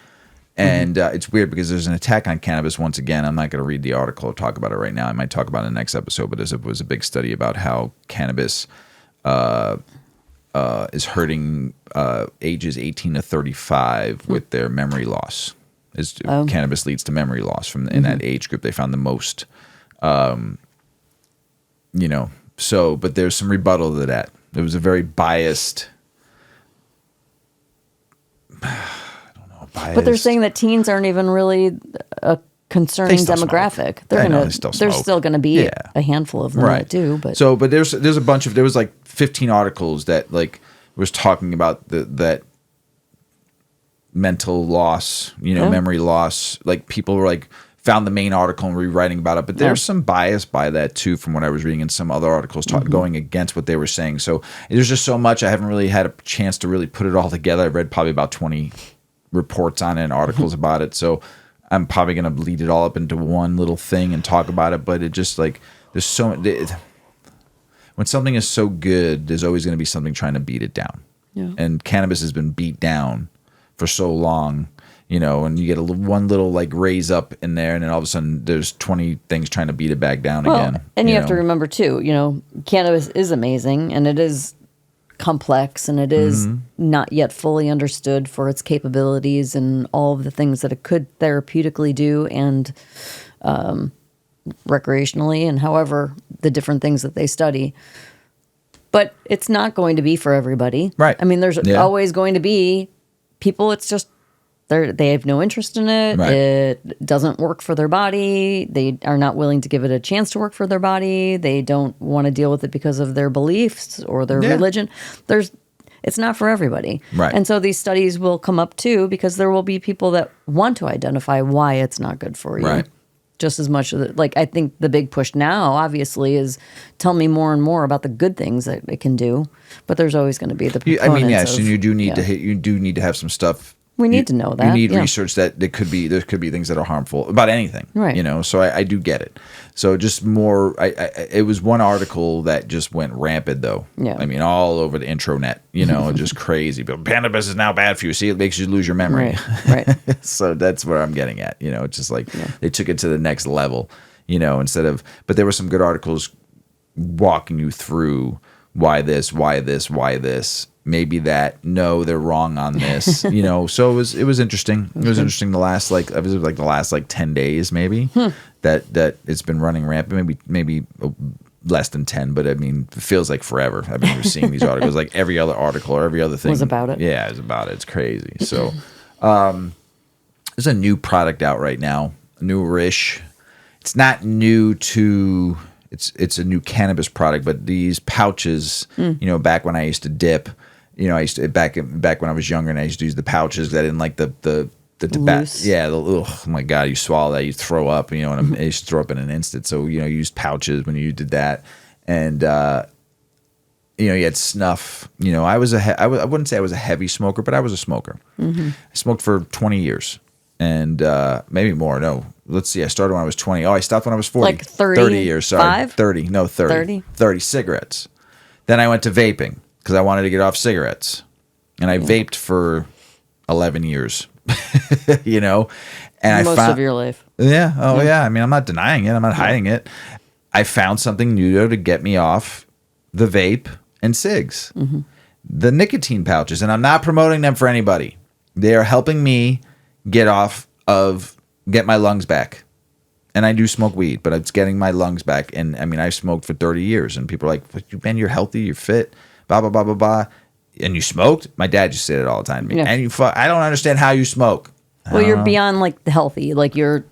And it's weird because there's an attack on cannabis once again. I'm not going to read the article or talk about it right now. I might talk about it in the next episode, but it was a big study about how cannabis is hurting ages 18 to 35 with their memory loss. Cannabis leads to memory loss in that age group. They found the most, but there's some rebuttal to that. There was a very biased. But they're saying that teens aren't even really a concerning demographic. Smoke. There's still going to be a handful of them that do. But there's a bunch of, there was like 15 articles that like was talking about that mental loss, memory loss. Like people were like found the main article and rewriting about it, but there's some bias by that too, from what I was reading in some other articles going against what they were saying. So there's just so much. I haven't really had a chance to really put it all together. I've read probably about 20 reports on it and articles about it. So I'm probably going to lead it all up into one little thing and talk about it. But it just like, there's so when something is so good, there's always going to be something trying to beat it down. Yeah. And cannabis has been beat down for so long. And you get one little like raise up in there, and then all of a sudden there's 20 things trying to beat it back down again. And you have to remember too, cannabis is amazing, and it is complex, and it is not yet fully understood for its capabilities and all of the things that it could therapeutically do and recreationally, and however the different things that they study. But it's not going to be for everybody. Right. I mean, there's always going to be people, it's just they have no interest in it. Right. It doesn't work for their body. They are not willing to give it a chance to work for their body. They don't want to deal with it because of their beliefs or their religion. It's not for everybody. Right. And so these studies will come up too, because there will be people that want to identify why it's not good for you. Right. Just as much as like I think the big push now obviously is tell me more and more about the good things that it can do, but there's always going to be the proponents yes, of, and you do need to have some stuff. We need to know that. You need research that there could be things that are harmful about anything. Right. So I do get it. So just more, it was one article that just went rampant though. Yeah. I mean, all over the intranet, just crazy. But cannabis is now bad for you. See, it makes you lose your memory. Right. So that's where I'm getting at. It's just like they took it to the next level, instead of, but there were some good articles walking you through why this, maybe that, no, they're wrong on this, so it was interesting. It was interesting the last the last 10 days maybe that it's been running rampant, maybe less than 10, but I mean it feels like forever. I've been seeing these articles, like every other article or every other thing was about it. Yeah, it was about it. It's crazy. So there's a new product out right now, newish. It's not new to it's a new cannabis product, but these pouches, back when I used to dip, I used to back when I was younger, and I used to use the pouches that I didn't like the loose. oh my god, you swallow that, you throw up, and I used to throw up in an instant. So you used pouches when you did that, and you had snuff. I wouldn't say I was a heavy smoker, but I was a smoker. I smoked for 20 years. And maybe more. No, let's see. I started when I was 20. Oh, I stopped when I was 40. Like 30 years. Sorry. 30. No, 30. 30 cigarettes. Then I went to vaping because I wanted to get off cigarettes. And I vaped for 11 years. And most of your life. Yeah. Oh, yeah. I mean, I'm not denying it. I'm not hiding it. I found something new though to get me off the vape and cigs. The nicotine pouches. And I'm not promoting them for anybody. They are helping me get my lungs back. And I do smoke weed, but it's getting my lungs back. And I mean, I smoked for 30 years, and people are like, man, you're healthy, you're fit, blah, blah, blah, blah, blah. And you smoked? My dad just said it all the time to me. Yeah. And I don't understand how you smoke. Well, you're beyond like the healthy, like your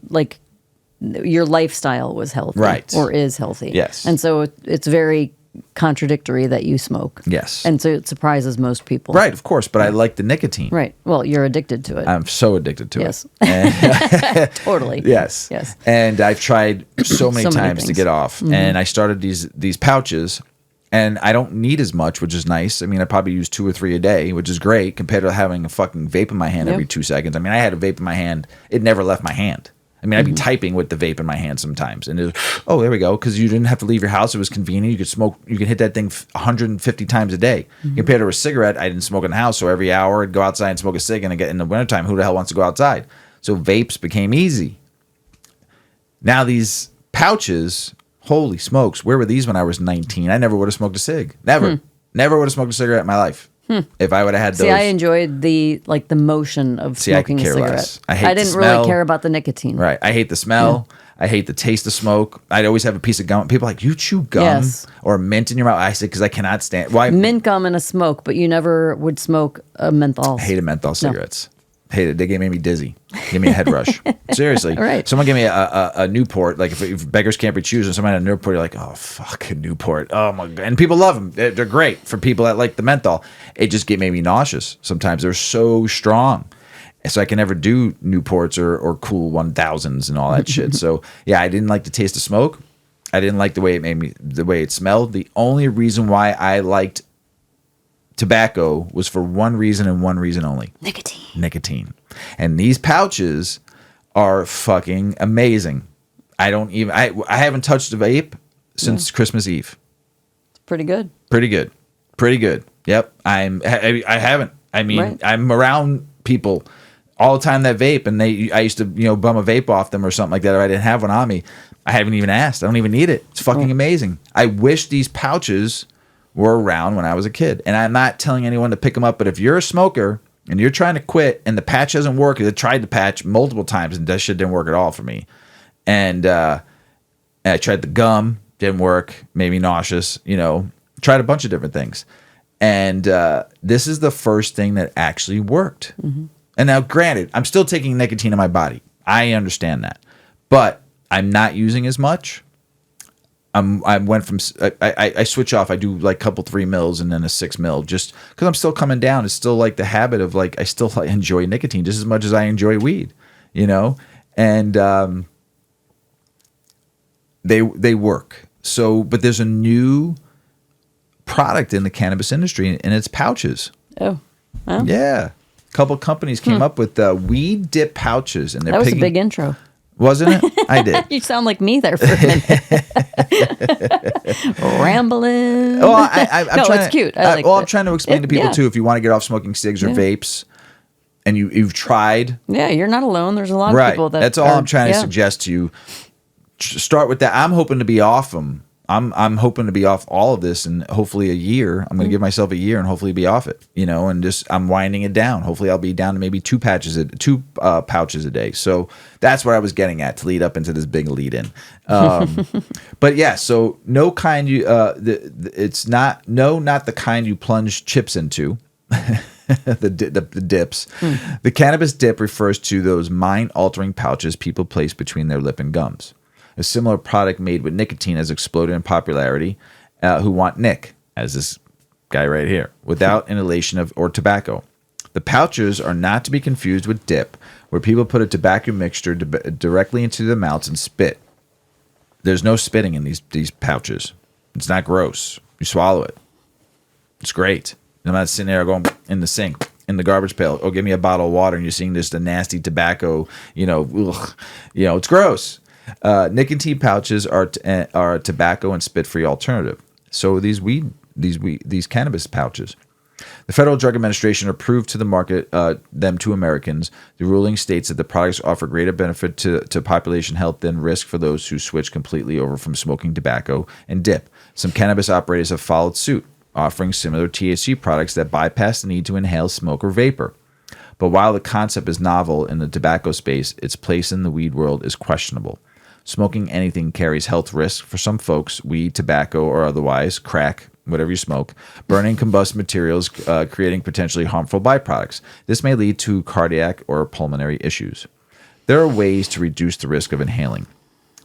lifestyle was healthy, right? Or is healthy. Yes. And so it's very contradictory that you smoke. Yes. And so it surprises most people. Right, of course, but I like the nicotine. Right. Well, you're addicted to it. I'm so addicted to yes. it. Totally. Yes. Yes. And I've tried so many times to things. get off. And I started these pouches, and I don't need as much, which is nice. I mean, I probably use 2 or 3 a day, which is great compared to having a fucking vape in my hand every 2 seconds. I mean, I had a vape in my hand. It never left my hand. I mean, I'd be typing with the vape in my hand sometimes, and oh, there we go, because you didn't have to leave your house. It was convenient. You could smoke. You could hit that thing 150 times a day. Compared to a cigarette, I didn't smoke in the house, so every hour I'd go outside and smoke a cig. And I get in the wintertime, who the hell wants to go outside? So vapes became easy. Now these pouches, holy smokes, where were these when I was 19? I never would have smoked a cig. Never would have smoked a cigarette in my life. If I would have had those. See, I enjoyed the motion of smoking a cigarette. Less. I didn't really care about the nicotine. Right. I hate the smell. I hate the taste of smoke. I'd always have a piece of gum. People are like, you chew gum or mint in your mouth. I said, because I cannot stand. Why? Mint gum and a smoke, but you never would smoke a menthol. I hated menthol cigarettes. Hated it. They made me dizzy. Gave me a head rush. Seriously. Right. Someone gave me a Newport. Like if beggars can't be choosers, someone had a Newport, you're like, oh, fuck, a Newport. Oh, my God. And people love them. They're great for people that like the menthol. It just made me nauseous sometimes. They're so strong. So I can never do Newports or Cool 1000s and all that shit. So, yeah, I didn't like the taste of smoke. I didn't like the way it smelled. The only reason why I liked tobacco was for one reason and one reason only. Nicotine. And these pouches are fucking amazing. I haven't touched a vape since Christmas Eve. It's pretty good. Pretty good. Yep. I haven't. I mean, I'm around people all the time that vape, and I used to bum a vape off them or something like that, or I didn't have one on me. I haven't even asked. I don't even need it. It's fucking amazing. I wish these pouches were around when I was a kid, and I'm not telling anyone to pick them up. But if you're a smoker and you're trying to quit, and the patch doesn't work, I tried the patch multiple times, and that shit didn't work at all for me. And I tried the gum, didn't work, made me nauseous. Tried a bunch of different things, and this is the first thing that actually worked. Mm-hmm. And now, granted, I'm still taking nicotine in my body. I understand that. But I'm not using as much. I went from, I switch off. I do like a couple 3 mils and then a 6 mil just because I'm still coming down. It's still like the habit of like, I still enjoy nicotine just as much as I enjoy weed, And they work. So, but there's a new product in the cannabis industry, and it's pouches. Oh. Wow. Yeah. A couple companies came up with weed dip pouches, and that was a big intro, wasn't it? I did. You sound like me there for a minute. Rambling. Well, I'm trying it's cute. I'm trying to explain to people too. If you want to get off smoking cigs or vapes, and you've tried, you're not alone. There's a lot of people that. That's all I'm trying to suggest to you. Start with that. I'm hoping to be off them. I'm hoping to be off all of this in hopefully a year. I'm going to give myself a year and hopefully be off it, and just I'm winding it down. Hopefully I'll be down to maybe two pouches a day. So that's what I was getting at to lead up into this big lead in. But yeah, so no kind it's not the kind you plunge chips into. the dips. The cannabis dip refers to those mind-altering pouches people place between their lip and gums. A similar product made with nicotine has exploded in popularity. Who want Nick, as this guy right here, without inhalation or tobacco. The pouches are not to be confused with dip, where people put a tobacco mixture directly into their mouths and spit. There's no spitting in these pouches. It's not gross. You swallow it. It's great. I'm not sitting there going in the sink, in the garbage pail. Oh, give me a bottle of water, and you're seeing this the nasty tobacco. It's gross. Nicotine pouches are a tobacco and spit-free alternative. So these cannabis pouches. The Federal Drug Administration approved to the market them to Americans. The ruling states that the products offer greater benefit to population health than risk for those who switch completely over from smoking tobacco and dip. Some cannabis operators have followed suit, offering similar THC products that bypass the need to inhale smoke or vapor. But while the concept is novel in the tobacco space, its place in the weed world is questionable. Smoking anything carries health risks for some folks, weed, tobacco, or otherwise, crack, whatever you smoke, burning combustible materials, creating potentially harmful byproducts. This may lead to cardiac or pulmonary issues. There are ways to reduce the risk of inhaling,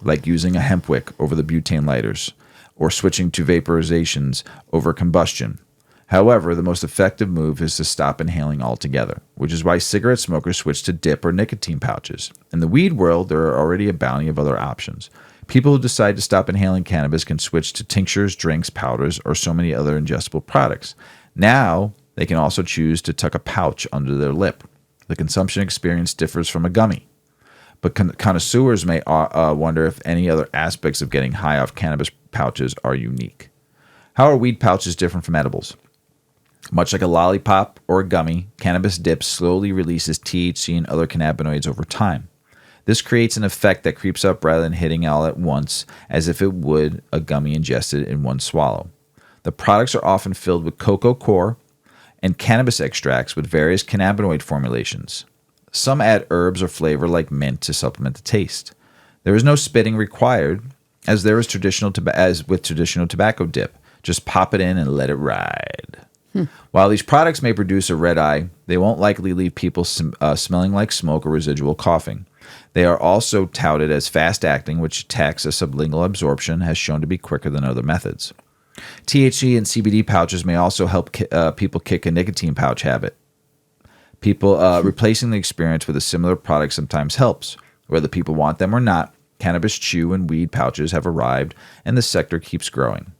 like using a hemp wick over the butane lighters, or switching to vaporizations over combustion. However, the most effective move is to stop inhaling altogether, which is why cigarette smokers switch to dip or nicotine pouches. In the weed world, there are already a bounty of other options. People who decide to stop inhaling cannabis can switch to tinctures, drinks, powders, or so many other ingestible products. Now, they can also choose to tuck a pouch under their lip. The consumption experience differs from a gummy. But connoisseurs may wonder if any other aspects of getting high off cannabis pouches are unique. How are weed pouches different from edibles? Much like a lollipop or a gummy, cannabis dip slowly releases THC and other cannabinoids over time. This creates an effect that creeps up rather than hitting all at once, as if it would a gummy ingested in one swallow. The products are often filled with cocoa core and cannabis extracts with various cannabinoid formulations. Some add herbs or flavor like mint to supplement the taste. There is no spitting required, as there is as with traditional tobacco dip. Just pop it in and let it ride. While these products may produce a red eye, they won't likely leave people smelling like smoke or residual coughing. They are also touted as fast-acting, which attacks a sublingual absorption, has shown to be quicker than other methods. THC and CBD pouches may also help people kick a nicotine pouch habit. Replacing the experience with a similar product sometimes helps. Whether people want them or not, cannabis chew and weed pouches have arrived, and the sector keeps growing.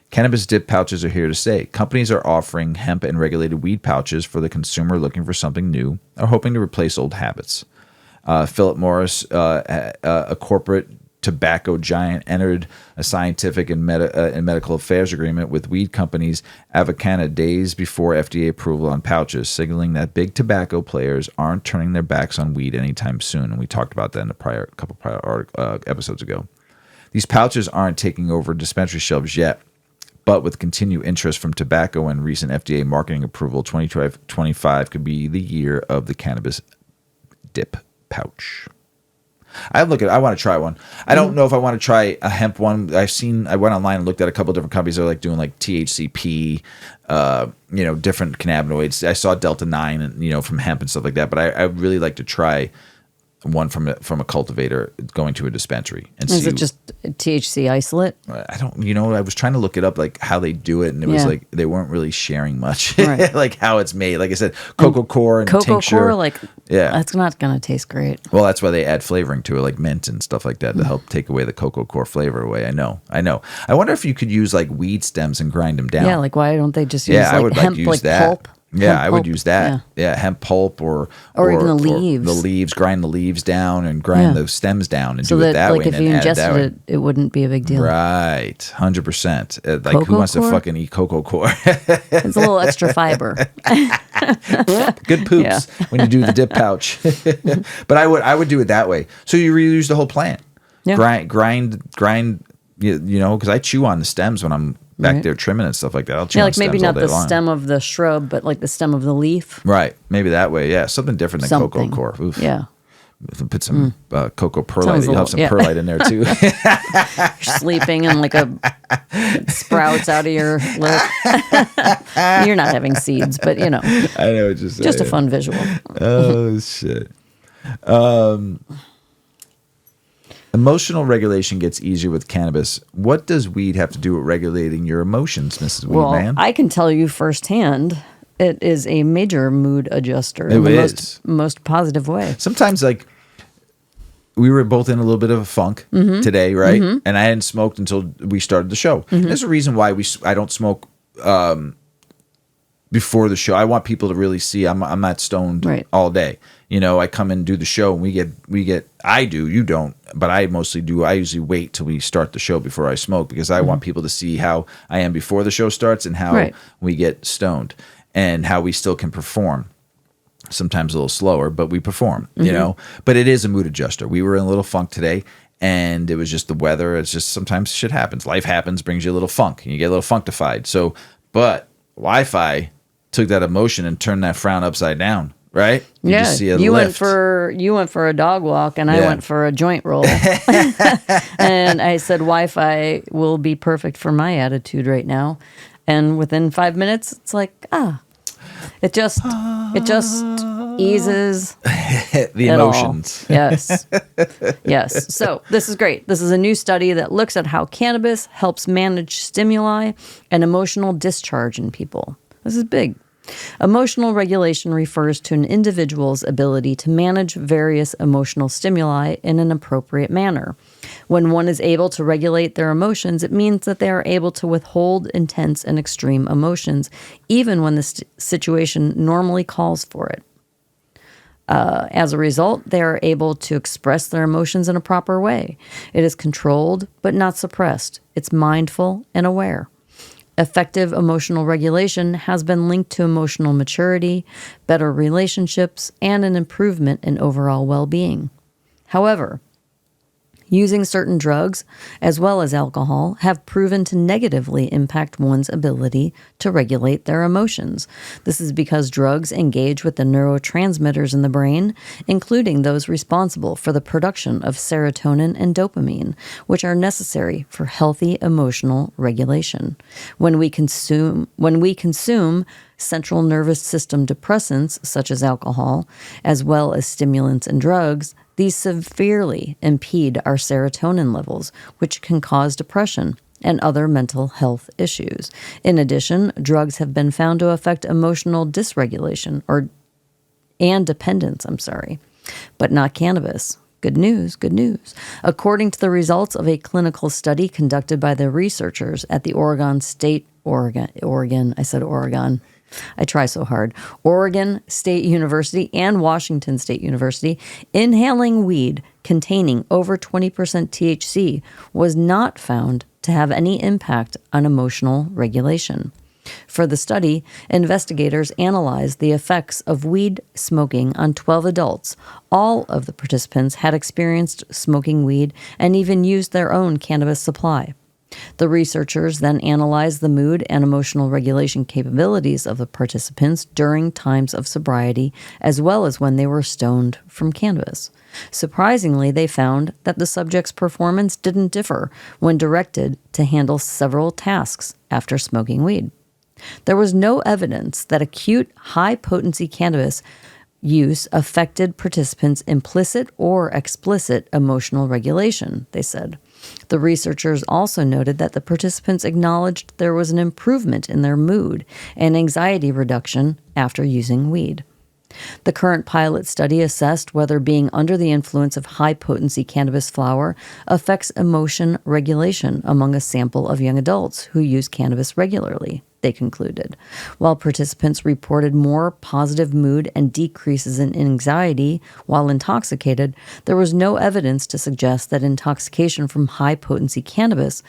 Cannabis dip pouches are here to stay. Companies are offering hemp and regulated weed pouches for the consumer looking for something new or hoping to replace old habits. Philip Morris, a corporate tobacco giant entered a scientific and medical affairs agreement with weed companies Avocana days before FDA approval on pouches, signaling that big tobacco players aren't turning their backs on weed anytime soon. And we talked about that in a couple prior episodes ago. These pouches aren't taking over dispensary shelves yet, but with continued interest from tobacco and recent FDA marketing approval, 2025 could be the year of the cannabis dip pouch. I want to try one. I don't know if I want to try a hemp one. I went online and looked at a couple different companies that are like doing like THCP, different cannabinoids. I saw Delta 9 and, from hemp and stuff like that, but I really like to try one from a cultivator going to a dispensary and see. Is it just THC isolate? I don't, I was trying to look it up, like how they do it, and it was like they weren't really sharing much, right. like how it's made. Like I said, cocoa core and tincture. Cocoa core, that's not going to taste great. Well, that's why they add flavoring to it, like mint and stuff like that, to help take away the cocoa core flavor away. I know. I wonder if you could use like weed stems and grind them down. Yeah, like why don't they just use I would hemp, use that. pulp? Yeah, I would use that. Yeah, hemp pulp or even the leaves. The leaves, grind the leaves down and grind the stems down and so do it that way. Like if you ingested it, it wouldn't be a big deal. Right, 100%. Like who wants to fucking eat cocoa core? It's a little extra fiber. Good poops when you do the dip pouch. But I would do it that way. So you reuse the whole plant. Yeah. Grind. Because I chew on the stems when I'm back there trimming and stuff like that. I'll chew on stems maybe not all day the long. stem of the shrub, but like the stem of the leaf. Right. Maybe that way. Yeah. Something different than cocoa core. Oof. Yeah. Put some cocoa perlite. You'll have some perlite in there too. You're sleeping and like sprouts out of your lip. You're not having seeds, but I know what you're saying. Just a fun visual. Oh shit. Emotional regulation gets easier with cannabis. What does weed have to do with regulating your emotions, Mrs. Weedman? Well, I can tell you firsthand, it is a major mood adjuster in the most positive way. Sometimes, we were both in a little bit of a funk today, right? Mm-hmm. And I hadn't smoked until we started the show. Mm-hmm. There's a reason why I don't smoke before the show. I want people to really see I'm not stoned all day. I come in and do the show, and you don't, but I mostly do. I usually wait till we start the show before I smoke, because I want people to see how I am before the show starts and how we get stoned and how we still can perform. Sometimes a little slower, but we perform, but it is a mood adjuster. We were in a little funk today, and it was just the weather. It's just sometimes shit happens. Life happens, brings you a little funk, and you get a little functified. So, but Wi-Fi took that emotion and turned that frown upside down. Right? You just see a lift. You went for a dog walk, and I went for a joint roll. And I said Wi-Fi will be perfect for my attitude right now. And within 5 minutes, it's like, it just eases the emotions. Yes. Yes. So this is great. This is a new study that looks at how cannabis helps manage stimuli and emotional discharge in people. This is big. Emotional regulation refers to an individual's ability to manage various emotional stimuli in an appropriate manner. When one is able to regulate their emotions, it means that they are able to withhold intense and extreme emotions, even when the situation normally calls for it. As a result, they are able to express their emotions in a proper way. It is controlled, but not suppressed. It's mindful and aware. Effective emotional regulation has been linked to emotional maturity, better relationships, and an improvement in overall well-being. However, using certain drugs, as well as alcohol, have proven to negatively impact one's ability to regulate their emotions. This is because drugs engage with the neurotransmitters in the brain, including those responsible for the production of serotonin and dopamine, which are necessary for healthy emotional regulation. When we consume central nervous system depressants, such as alcohol, as well as stimulants and drugs, these severely impede our serotonin levels, which can cause depression and other mental health issues. In addition, drugs have been found to affect emotional dysregulation and dependence, but not cannabis. Good news, good news. According to the results of a clinical study conducted by the researchers at the Oregon State University and Washington State University, inhaling weed containing over 20% THC was not found to have any impact on emotional regulation. For the study, investigators analyzed the effects of weed smoking on 12 adults. All of the participants had experienced smoking weed and even used their own cannabis supply. The researchers then analyzed the mood and emotional regulation capabilities of the participants during times of sobriety, as well as when they were stoned from cannabis. Surprisingly, they found that the subject's performance didn't differ when directed to handle several tasks after smoking weed. There was no evidence that acute high-potency cannabis use affected participants' implicit or explicit emotional regulation, they said. The researchers also noted that the participants acknowledged there was an improvement in their mood and anxiety reduction after using weed. The current pilot study assessed whether being under the influence of high-potency cannabis flower affects emotion regulation among a sample of young adults who use cannabis regularly, they concluded. While participants reported more positive mood and decreases in anxiety while intoxicated, there was no evidence to suggest that intoxication from high-potency cannabis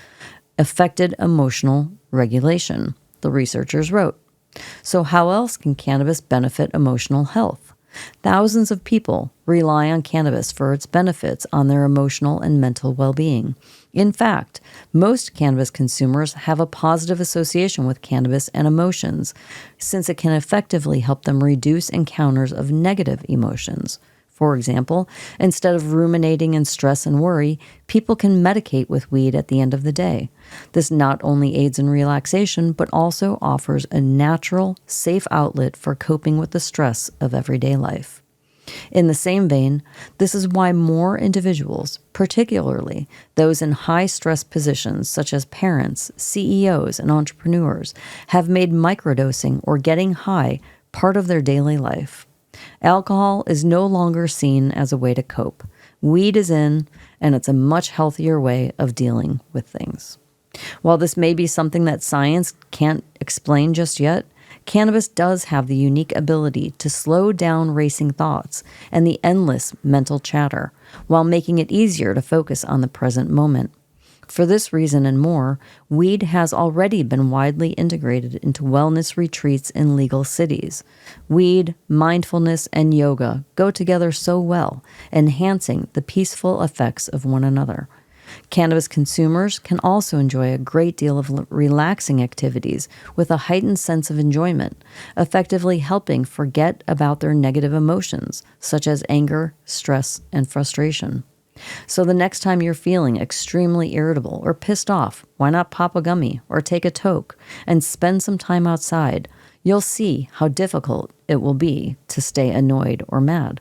affected emotional regulation, the researchers wrote. So how else can cannabis benefit emotional health? Thousands of people rely on cannabis for its benefits on their emotional and mental well-being. In fact, most cannabis consumers have a positive association with cannabis and emotions, since it can effectively help them reduce encounters of negative emotions. For example, instead of ruminating in stress and worry, people can medicate with weed at the end of the day. This not only aids in relaxation, but also offers a natural, safe outlet for coping with the stress of everyday life. In the same vein, this is why more individuals, particularly those in high-stress positions such as parents, CEOs, and entrepreneurs, have made microdosing or getting high part of their daily life. Alcohol is no longer seen as a way to cope. Weed is in, and it's a much healthier way of dealing with things. While this may be something that science can't explain just yet, cannabis does have the unique ability to slow down racing thoughts and the endless mental chatter, while making it easier to focus on the present moment. For this reason and more, weed has already been widely integrated into wellness retreats in legal cities. Weed, mindfulness, and yoga go together so well, enhancing the peaceful effects of one another. Cannabis consumers can also enjoy a great deal of relaxing activities with a heightened sense of enjoyment, effectively helping forget about their negative emotions, such as anger, stress, and frustration. So the next time you're feeling extremely irritable or pissed off, why not pop a gummy or take a toke and spend some time outside? You'll see how difficult it will be to stay annoyed or mad.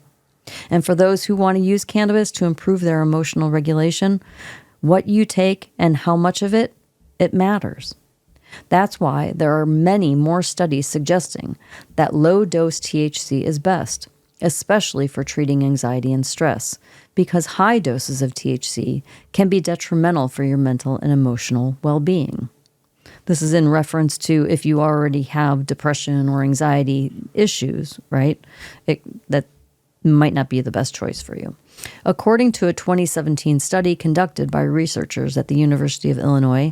And for those who want to use cannabis to improve their emotional regulation, what you take and how much of it matters. That's why there are many more studies suggesting that low-dose THC is best, especially for treating anxiety and stress, because high doses of THC can be detrimental for your mental and emotional well-being. This is in reference to if you already have depression or anxiety issues, right? That might not be the best choice for you. According to a 2017 study conducted by researchers at the University of Illinois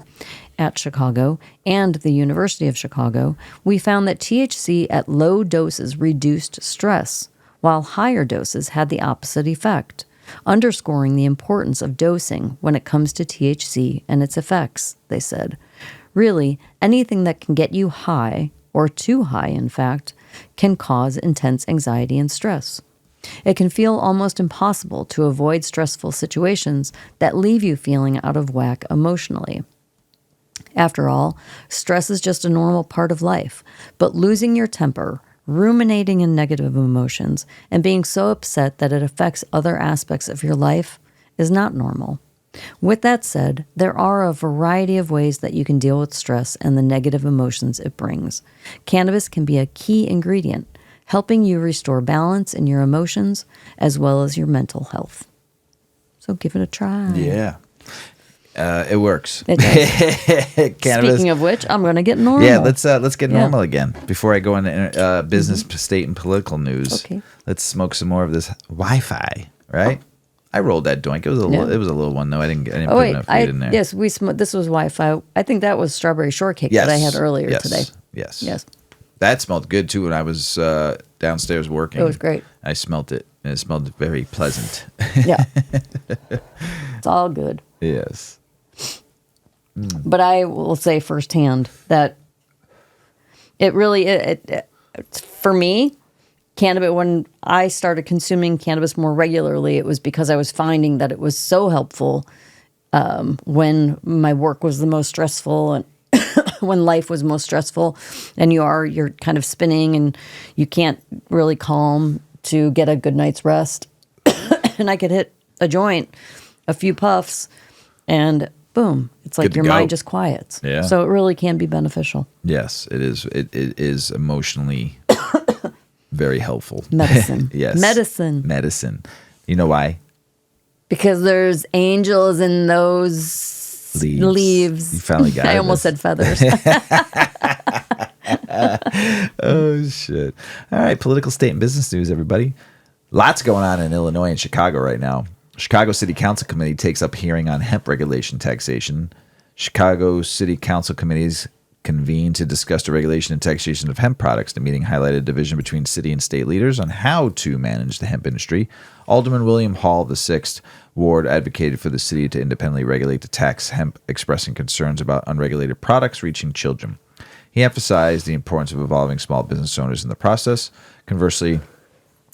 at Chicago and the University of Chicago, we found that THC at low doses reduced stress, while higher doses had the opposite effect, underscoring the importance of dosing when it comes to THC and its effects, they said. Really, anything that can get you high, or too high in fact, can cause intense anxiety and stress. It can feel almost impossible to avoid stressful situations that leave you feeling out of whack emotionally. After all, stress is just a normal part of life, but losing your temper, ruminating in negative emotions, and being so upset that it affects other aspects of your life is not normal. With that said, there are a variety of ways that you can deal with stress and the negative emotions it brings. Cannabis can be a key ingredient, helping you restore balance in your emotions as well as your mental health. So give it a try. Yeah. It works. It does. Cannabis. Speaking of which, I'm going to get normal. Yeah, let's get normal again. Before I go into business, state, and political news, Okay. Let's smoke some more of this Wi-Fi, right? I rolled that doink. It was a Yeah. little, it was a little one though. I didn't Oh put wait, enough weed in there. yes, this was Wi-Fi. I think that was strawberry shortcake that I had earlier today. Yes. Yes. That smelled good too when I was downstairs working. It was great. I smelled it, and it smelled very pleasant. Yeah. It's all good. Yes. But I will say firsthand that it really, it's, for me, cannabis, when I started consuming cannabis more regularly, it was because I was finding that it was so helpful when my work was the most stressful and when life was most stressful and you're kind of spinning and you can't really calm to get a good night's rest. And I could hit a joint, a few puffs, and boom, it's like your mind just quiets. Yeah. So it really can be beneficial. Yes, it is. It is emotionally very helpful. Medicine. Yes. Medicine. You know why? Because there's angels in those leaves. You finally got it. I almost said feathers. Oh, shit. All right, political state and business news, everybody. Lots going on in Illinois and Chicago right now. Chicago City Council Committee takes up hearing on hemp regulation taxation. Chicago City Council committees convene to discuss the regulation and taxation of hemp products. The meeting highlighted a division between city and state leaders on how to manage the hemp industry. Alderman William Hall, the 6th Ward, advocated for the city to independently regulate the tax hemp, expressing concerns about unregulated products reaching children. He emphasized the importance of involving small business owners in the process. Conversely,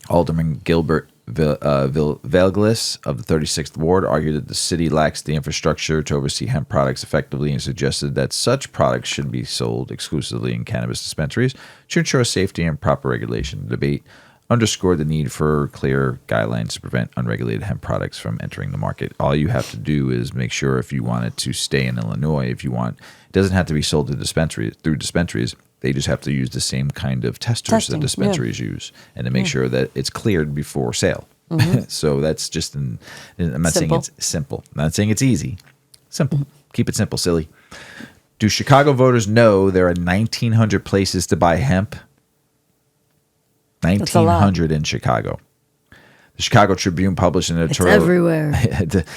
Alderman Gilbert Valglis of the 36th Ward argued that the city lacks the infrastructure to oversee hemp products effectively and suggested that such products should be sold exclusively in cannabis dispensaries to ensure safety and proper regulation. The debate underscored the need for clear guidelines to prevent unregulated hemp products from entering the market. All you have to do is make sure if you want it to stay in Illinois, it doesn't have to be sold to dispensaries. They just have to use the same kind of testers that dispensaries use, and to make sure that it's cleared before sale. Mm-hmm. So that's just I'm not saying it's simple. I'm not saying it's easy. Simple. Mm-hmm. Keep it simple, silly. Do Chicago voters know there are 1,900 places to buy hemp? 1,900 in Chicago. The Chicago Tribune published an editorial. It's everywhere.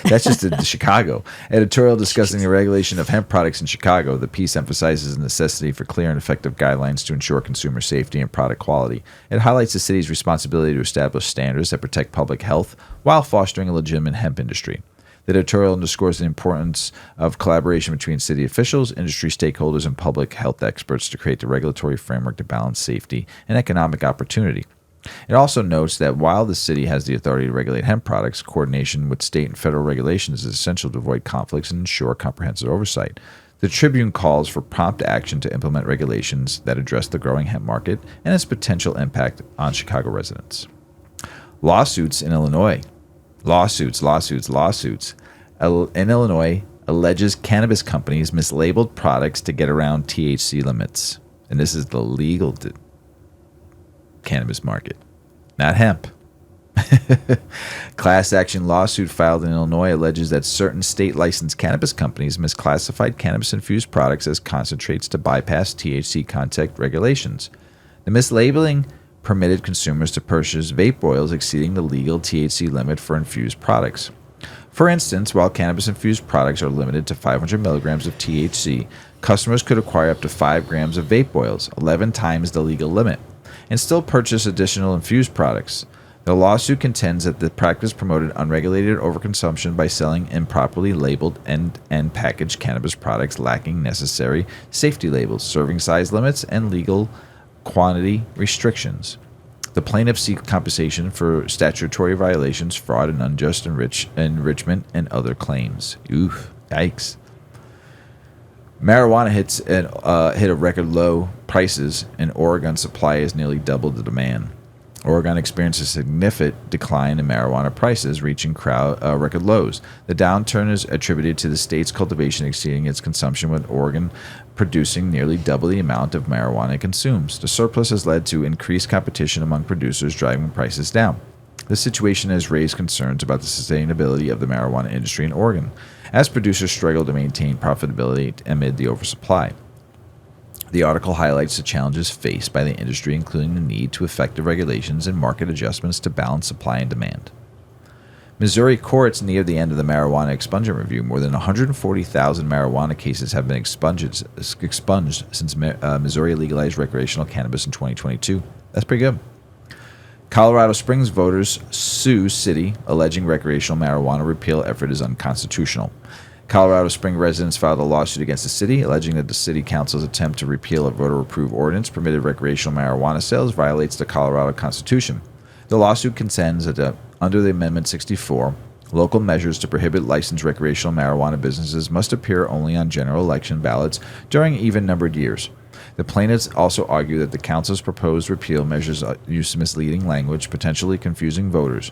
That's just the Chicago editorial discussing the regulation of hemp products in Chicago. The piece emphasizes the necessity for clear and effective guidelines to ensure consumer safety and product quality. It highlights the city's responsibility to establish standards that protect public health while fostering a legitimate hemp industry. The editorial underscores the importance of collaboration between city officials, industry stakeholders, and public health experts to create the regulatory framework to balance safety and economic opportunity. It also notes that while the city has the authority to regulate hemp products, coordination with state and federal regulations is essential to avoid conflicts and ensure comprehensive oversight. The Tribune calls for prompt action to implement regulations that address the growing hemp market and its potential impact on Chicago residents. Lawsuits in Illinois. Lawsuits. In Illinois, alleges cannabis companies mislabeled products to get around THC limits. And this is the legal cannabis market, not hemp. Class action lawsuit filed in Illinois alleges that certain state licensed cannabis companies misclassified cannabis-infused products as concentrates to bypass THC content regulations. The mislabeling permitted consumers to purchase vape oils exceeding the legal THC limit for infused products. For instance, while cannabis-infused products are limited to 500 milligrams of THC, customers could acquire up to 5 grams of vape oils, 11 times the legal limit, and still purchase additional infused products. The lawsuit contends that the practice promoted unregulated overconsumption by selling improperly labeled and packaged cannabis products lacking necessary safety labels, serving size limits, and legal quantity restrictions. The plaintiffs seek compensation for statutory violations, fraud, and unjust enrichment, and other claims. Oof, yikes. Marijuana hit a record low prices, and Oregon supply has nearly doubled the demand. Oregon experienced a significant decline in marijuana prices, reaching record lows. The downturn is attributed to the state's cultivation exceeding its consumption, with Oregon producing nearly double the amount of marijuana it consumes. The surplus has led to increased competition among producers, driving prices down. This situation has raised concerns about the sustainability of the marijuana industry in Oregon, as producers struggle to maintain profitability amid the oversupply. The article highlights the challenges faced by the industry, including the need to effective regulations and market adjustments to balance supply and demand. Missouri courts near the end of the marijuana expungement review. More than 140,000 marijuana cases have been expunged since Missouri legalized recreational cannabis in 2022. That's pretty good. Colorado Springs voters sue city, alleging recreational marijuana repeal effort is unconstitutional. Colorado Springs residents filed a lawsuit against the city, alleging that the city council's attempt to repeal a voter-approved ordinance permitted recreational marijuana sales violates the Colorado Constitution. The lawsuit contends that under the Amendment 64, local measures to prohibit licensed recreational marijuana businesses must appear only on general election ballots during even-numbered years. The plaintiffs also argue that the council's proposed repeal measures use misleading language, potentially confusing voters.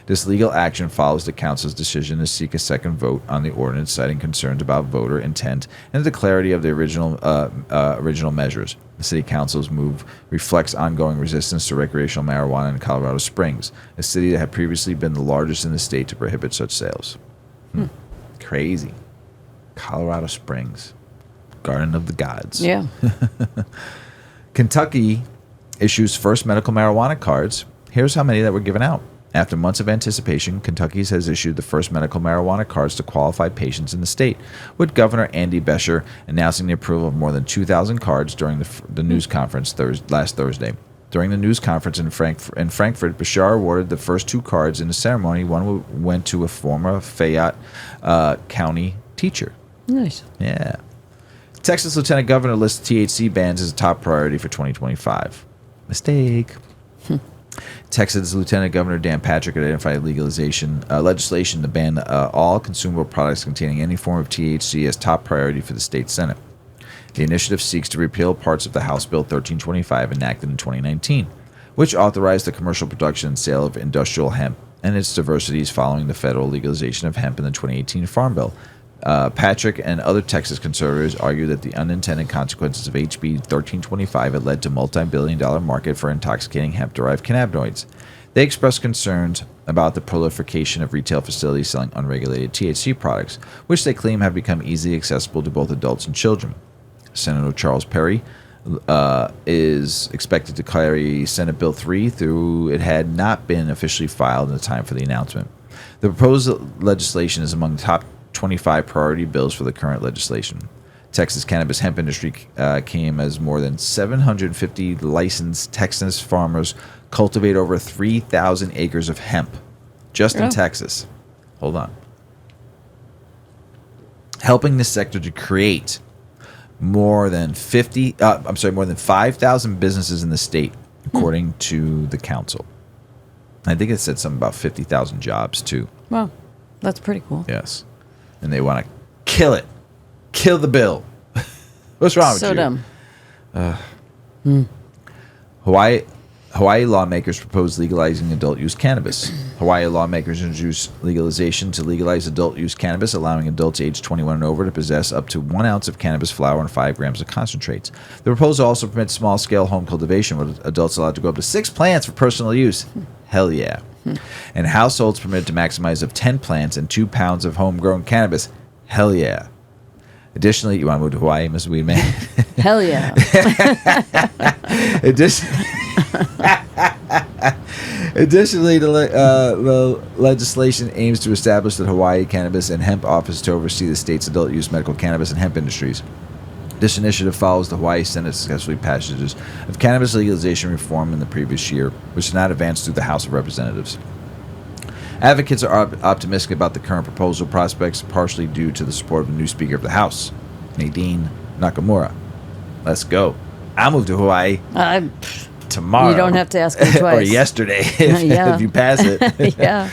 This legal action follows the council's decision to seek a second vote on the ordinance, citing concerns about voter intent and the clarity of the original measures. The city council's move reflects ongoing resistance to recreational marijuana in Colorado Springs, a city that had previously been the largest in the state to prohibit such sales. Crazy. Colorado Springs. Garden of the Gods. Yeah. Kentucky issues first medical marijuana cards. Here's how many that were given out. After months of anticipation, Kentucky has issued the first medical marijuana cards to qualified patients in the state, with Governor Andy Beshear announcing the approval of more than 2,000 cards during the news conference last Thursday. During the news conference in Frankfurt, Beshear awarded the first 2 cards in the ceremony. One went to a former Fayette County teacher. Nice. Yeah. Texas Lieutenant Governor lists THC bans as a top priority for 2025. Mistake. Texas Lieutenant Governor Dan Patrick identified legislation to ban all consumable products containing any form of THC as top priority for the state Senate. The initiative seeks to repeal parts of the House Bill 1325 enacted in 2019, which authorized the commercial production and sale of industrial hemp and its diversities following the federal legalization of hemp in the 2018 Farm Bill. Patrick and other Texas conservatives argue that the unintended consequences of HB 1325 had led to multi-billion-dollar market for intoxicating hemp-derived cannabinoids. They expressed concerns about the proliferation of retail facilities selling unregulated THC products, which they claim have become easily accessible to both adults and children. Senator Charles Perry is expected to carry Senate Bill 3 through it had not been officially filed in the time for the announcement. The proposed legislation is among the top 25 priority bills for the current legislation. Texas cannabis hemp industry came as more than 750 licensed Texas farmers cultivate over 3,000 acres of hemp just in Texas. Hold on. Helping this sector to create more than 5,000 businesses in the state, according to the council. I think it said something about 50,000 jobs too. Wow, that's pretty cool. Yes. And they want to kill it. Kill the bill. What's wrong with you? So dumb. Hawaii lawmakers propose legalizing adult-use cannabis. Hawaii lawmakers introduced legislation to legalize adult-use cannabis, allowing adults aged 21 and over to possess up to 1 ounce of cannabis flower and 5 grams of concentrates. The proposal also permits small-scale home cultivation, with adults allowed to grow up to 6 plants for personal use. Hell yeah. And households permitted to maximize of 10 plants and 2 pounds of homegrown cannabis. Hell yeah. Additionally, you want to move to Hawaii, Mrs. Weedman? Hell yeah. Additionally, the legislation aims to establish the Hawaii Cannabis and Hemp Office to oversee the state's adult use medical cannabis and hemp industries. This initiative follows the Hawaii Senate's successful passages of cannabis legalization reform in the previous year, which did not advance through the House of Representatives. Advocates are optimistic about the current proposal prospects, partially due to the support of the new Speaker of the House, Nadine Nakamura. Let's go. I'll move to Hawaii tomorrow. You don't have to ask me twice. Or yesterday, if you pass it. Yeah.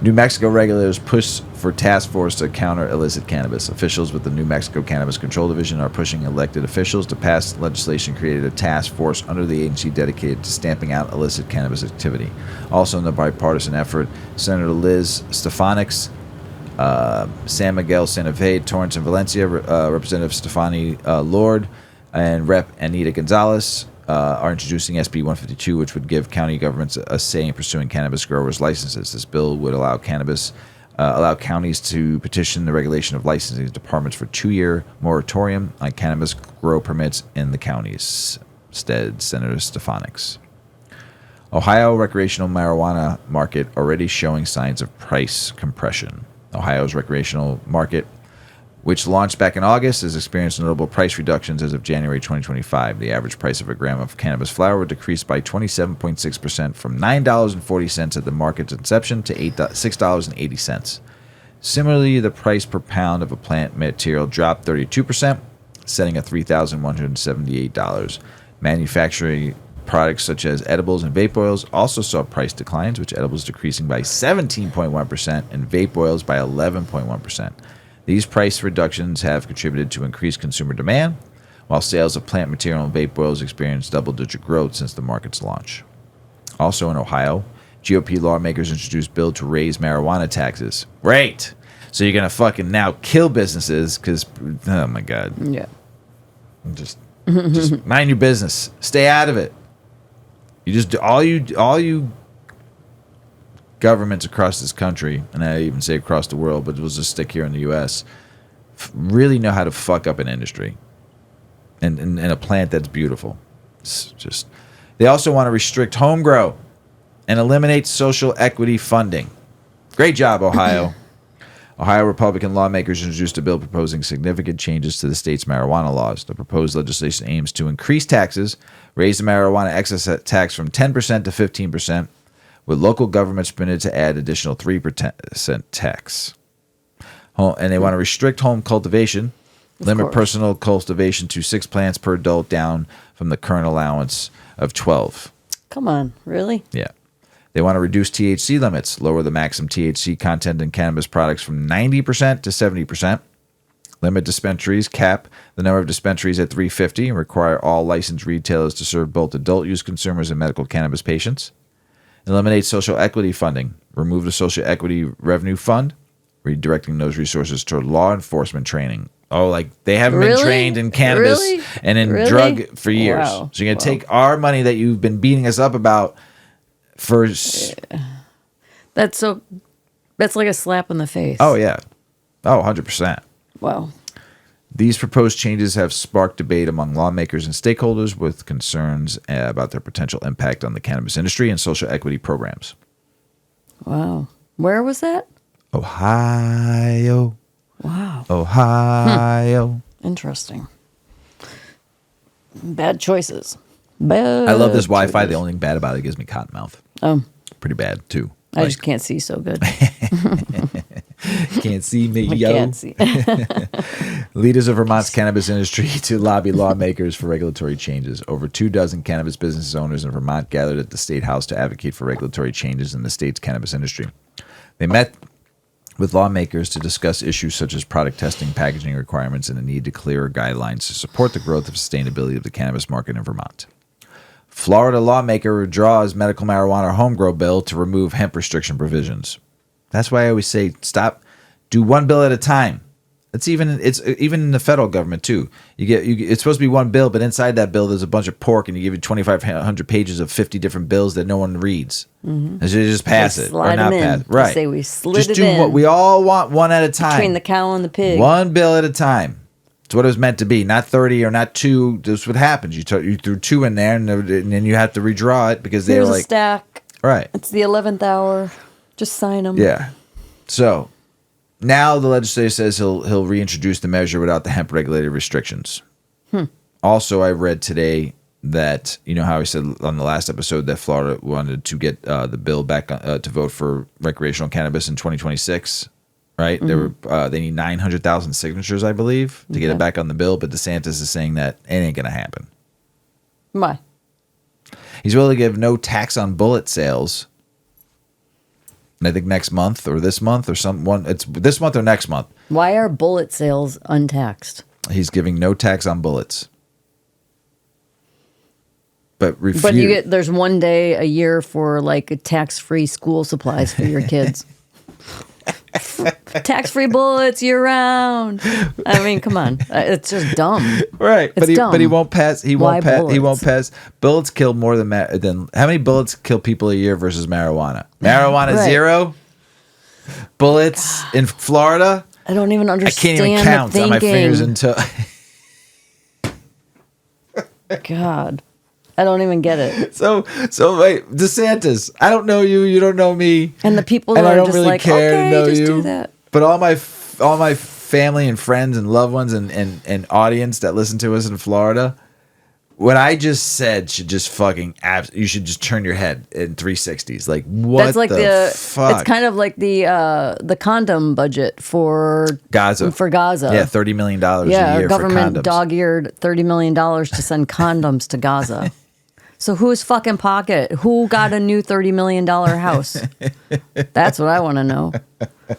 New Mexico regulators push for task force to counter illicit cannabis. Officials with the New Mexico Cannabis Control Division are pushing elected officials to pass legislation created a task force under the agency dedicated to stamping out illicit cannabis activity. Also in the bipartisan effort, Senator Liz Stefanik's, San Miguel, Santa Fe, Torrance, and Valencia, Representative Stefani Lord, and Rep. Anita Gonzalez are introducing SB 152, which would give county governments a say in pursuing cannabis growers' licenses. This bill would allow counties to petition the regulation of licensing departments for 2-year moratorium on cannabis grow permits in the counties, said Senator Stefanik's. Ohio recreational marijuana market already showing signs of price compression. Ohio's recreational market, which launched back in August, has experienced notable price reductions as of January 2025. The average price of a gram of cannabis flower decreased by 27.6% from $9.40 at the market's inception to $6.80. Similarly, the price per pound of a plant material dropped 32%, setting at $3,178. Manufacturing products such as edibles and vape oils also saw price declines, with edibles decreasing by 17.1% and vape oils by 11.1%. These price reductions have contributed to increased consumer demand, while sales of plant material and vape oils experienced double-digit growth since the market's launch. Also in Ohio, GOP lawmakers introduced a bill to raise marijuana taxes. Great! So you're going to fucking now kill businesses because, oh my God. Yeah. Just mind your business. Stay out of it. You just all you governments across this country, and I even say across the world, but we'll just stick here in the U.S., really know how to fuck up an industry and a plant that's beautiful. It's just, they also want to restrict home grow and eliminate social equity funding. Great job, Ohio. Ohio Republican lawmakers introduced a bill proposing significant changes to the state's marijuana laws. The proposed legislation aims to increase taxes, raise the marijuana excess tax from 10% to 15%, with local governments permitted to add additional 3% tax. And they want to restrict home cultivation, limit personal cultivation to 6 plants per adult, down from the current allowance of 12. Come on, really? Yeah. They want to reduce THC limits, lower the maximum THC content in cannabis products from 90% to 70%, limit dispensaries, cap the number of dispensaries at 350, and require all licensed retailers to serve both adult use consumers and medical cannabis patients, eliminate social equity funding, remove the social equity revenue fund, redirecting those resources toward law enforcement training. Oh, like they haven't been trained in cannabis and in drug for years. Wow. So you're going to take our money that you've been beating us up about for... That's like a slap in the face. Oh, yeah. Oh, 100%. Wow. These proposed changes have sparked debate among lawmakers and stakeholders with concerns about their potential impact on the cannabis industry and social equity programs. Wow. Where was that? Ohio. Wow. Ohio. Interesting. Bad choices. Bad I love this Wi-Fi. choices. The only thing bad about it gives me cotton mouth. Oh. Pretty bad, too. I just can't see so good. Can't see me, I yo. can't see. Leaders of Vermont's cannabis industry to lobby lawmakers for regulatory changes. Over 24 cannabis business owners in Vermont gathered at the State House to advocate for regulatory changes in the state's cannabis industry. They met with lawmakers to discuss issues such as product testing, packaging requirements, and the need to clearer guidelines to support the growth of sustainability of the cannabis market in Vermont. Florida lawmaker withdraws medical marijuana home grow bill to remove hemp restriction provisions. That's why I always say stop, do one bill at a time. It's even in the federal government too. It's supposed to be one bill, but inside that bill there's a bunch of pork, and you give you 2,500 pages of 50 different bills that no one reads. Mm-hmm. And so you just pass it or not pass it. Right? Say we slid just it do in what we all want, one at a time. between the cow and the pig. One bill at a time. It's what it was meant to be, not 30 or not 2. That's what happens. You threw 2 in there, and then you have to redraw it because they're Here's like a stack. Right. It's the 11th hour. Just sign them. Yeah. So now the legislature says he'll reintroduce the measure without the hemp regulated restrictions. Also, I read today that, you know how I said on the last episode that Florida wanted to get the bill back to vote for recreational cannabis in 2026. Right? Mm-hmm. They need 900,000 signatures, I believe, to get it back on the bill. But DeSantis is saying that it ain't going to happen. Why? He's willing to give no tax on bullet sales. And I think next month or this month or it's this month or next month. Why are bullet sales untaxed? He's giving no tax on bullets. But there's one day a year for like tax-free school supplies for your kids. Tax-free bullets year round. I mean, come on, it's just dumb. Right, it's dumb. But he won't pass. He won't pass. Bullets kill more than how many bullets kill people a year versus marijuana? Marijuana 0. Bullets in Florida. I don't even understand. I can't even count on my fingers until. God. I don't even get it. So wait, DeSantis, I don't know you, you don't know me. And the people and are I don't just really like, care okay, to know just you. do that. But all my family and friends and loved ones and audience that listen to us in Florida, what I just said should just fucking you should just turn your head in 360s. Like, what That's like the fuck? It's kind of like the condom budget for Gaza. For Gaza. Yeah, $30 million a Yeah, year government for condoms. dog-eared $30 million to send condoms to Gaza. So whose fucking pocket? Who got a new $30 million house? That's what I want to know.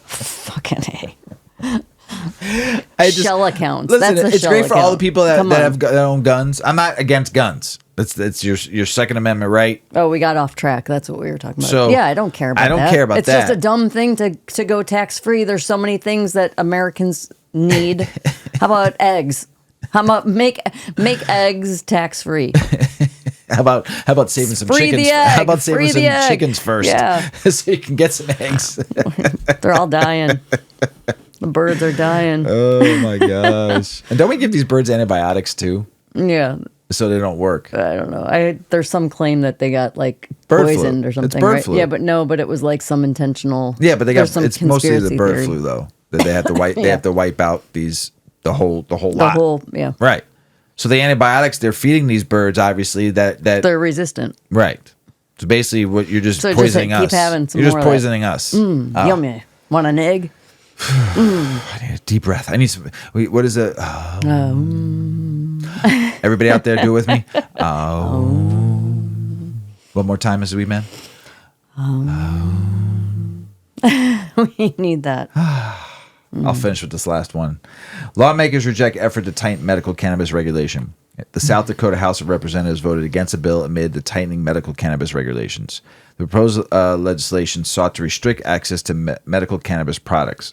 Fucking A. Shell accounts. Listen, That's a it's shell great for all the account. people that Come on. have that own guns. I'm not against guns. That's your Second Amendment right. Oh, we got off track. That's what we were talking about. So, yeah, I don't care about that. I don't care about it's that. It's just a dumb thing to go tax free. There's so many things that Americans need. How about eggs? How about make eggs tax free? How about saving some Free chickens? the egg. How about saving Free some the egg. chickens first? Yeah. So you can get some eggs. They're all dying. The birds are dying. Oh my gosh! And don't we give these birds antibiotics too, Yeah. so they don't work? I don't know. There's some claim that they got like Bird flu. poisoned or It's something. bird right? flu. Yeah, but it was like some intentional. Yeah, but there's some it's mostly the conspiracy bird theory. flu though that they have to wipe. They Yeah. have to wipe out the whole The lot. whole Right. So the antibiotics they're feeding these birds, obviously that they're resistant. right. So basically, what you're just So just poisoning keep us. having some You're just more of that. poisoning us. Yummy. Want an egg? I need a deep breath. I need some. Wait, what is it? Everybody out there, do it with me. One more time, Mrs. Weedman. We need that. I'll finish with this last one. Lawmakers reject effort to tighten medical cannabis regulation. The South Dakota House of Representatives voted against a bill amid the tightening medical cannabis regulations. The proposed legislation sought to restrict access to medical cannabis products.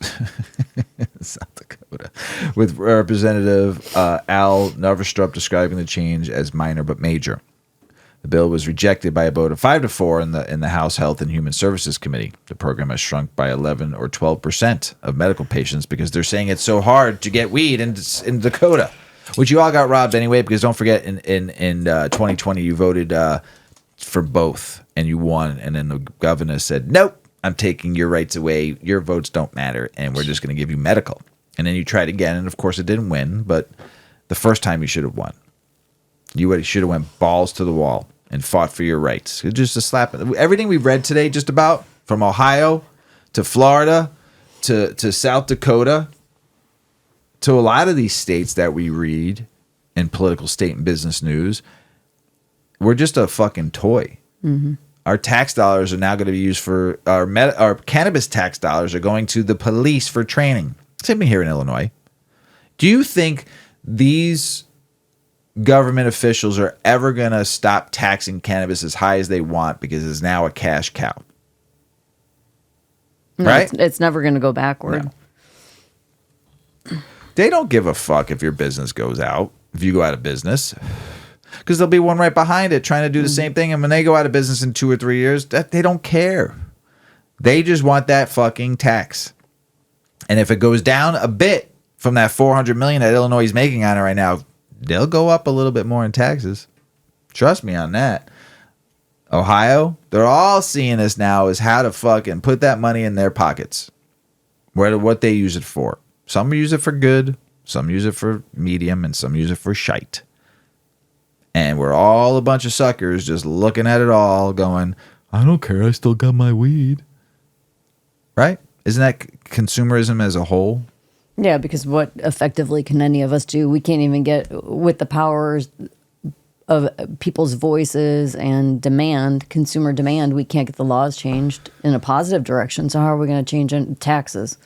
South Dakota, with Representative Al Noverstrup describing the change as minor but major. The bill was rejected by a vote of 5-4 in the House Health and Human Services Committee. The program has shrunk by 11 or 12% of medical patients because they're saying it's so hard to get weed in Dakota, which you all got robbed anyway. Because don't forget, in 2020 you voted for both and you won, and then the governor said, "Nope, I'm taking your rights away. Your votes don't matter, and we're just going to give you medical." And then you tried again, and of course it didn't win. But the first time you should have won. You should have went balls to the wall and fought for your rights. It's just a slap. Everything we've read today, just about from Ohio to Florida to South Dakota to a lot of these states that we read in political state and business news, we're just a fucking toy. Mm-hmm. Our tax dollars are now going to be used for our cannabis tax dollars are going to the police for training. Same thing here in Illinois. Do you think these government officials are ever going to stop taxing cannabis as high as they want because it's now a cash cow? No, right? It's never going to go backward. No. They don't give a fuck if your business goes out, if you go out of business, because there'll be one right behind it trying to do the same thing. And when they go out of business in 2 or 3 years, they don't care. They just want that fucking tax. And if it goes down a bit from that $400 million that Illinois is making on it right now, they'll go up a little bit more in taxes. Trust me on that. Ohio, they're all seeing this now as how to fucking put that money in their pockets. What they use it for. Some use it for good, some use it for medium, and some use it for shite. And we're all a bunch of suckers just looking at it all going, I don't care, I still got my weed. Right? Isn't that consumerism as a whole? Yeah, because what effectively can any of us do? We can't even get with the powers of people's voices and demand, consumer demand. We can't get the laws changed in a positive direction. So how are we going to change taxes?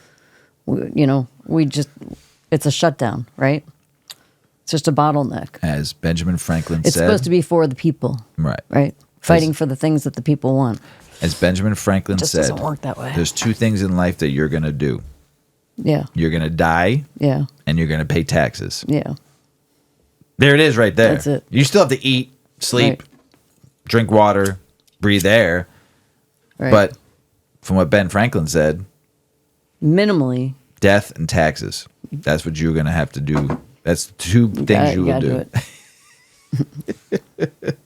It's a shutdown, right? It's just a bottleneck. As Benjamin Franklin It's said. supposed to be for the people. Right. Right? Fighting for the things that the people want. As Benjamin Franklin Just said, doesn't work that way. there's 2 things in life that you're going to do. Yeah. You're going to die, Yeah. and you're going to pay taxes. Yeah. There it is right there. That's it. You still have to eat, sleep, Right. drink water, breathe air. Right. But from what Ben Franklin said, minimally, death and taxes. That's what you're going to have to do. That's 2 things you will gotta do. it.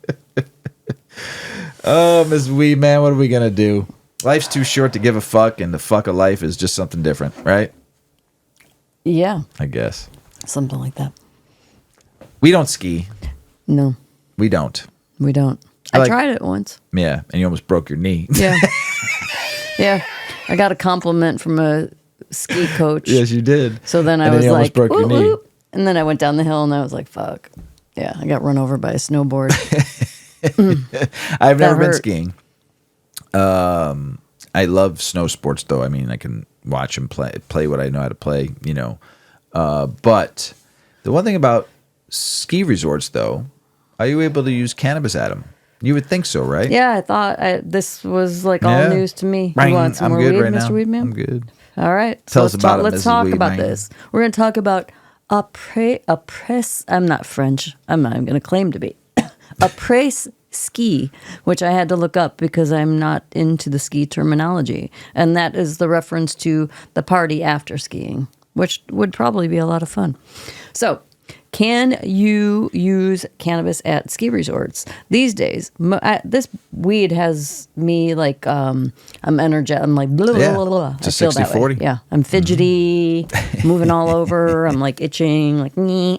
Oh, Miss Weedman, what are we gonna do? Life's too short to give a fuck, and the fuck of life is just something different, right? Yeah, I guess. something like that. We don't ski. No, We don't. we don't. I I like- tried it once. Yeah, and you almost broke your knee. Yeah. Yeah. I got a compliment from a ski coach. Yes, you did. So then I And was you almost like, broke your "Ooh, knee. ooh." And then I went down the hill and I was like, fuck. Yeah, I got run over by a snowboard. I've never been hurt. skiing. I love snow sports, though. I mean, I can watch and play what I know how to play, you know. But the one thing about ski resorts, though, are you able to use cannabis at them? You would think so, right? Yeah, I thought this was like all Yeah. news to me. You Bang. want some I'm more good weed, right Mr. now. Weedman? I'm good. All right. Tell so us about it, let's Mrs. talk about Weedman. this. We're going to talk about après. I'm not French. I'm not even going to claim to be. Après ski, which I had to look up because I'm not into the ski terminology. And that is the reference to the party after skiing, which would probably be a lot of fun. So, can you use cannabis at ski resorts these days? This weed has me like I'm energetic. I'm like blah, blah, Yeah. blah, blah. It's I a feel that way. 60-40. Yeah, I'm fidgety, moving all over. I'm like itching, like me.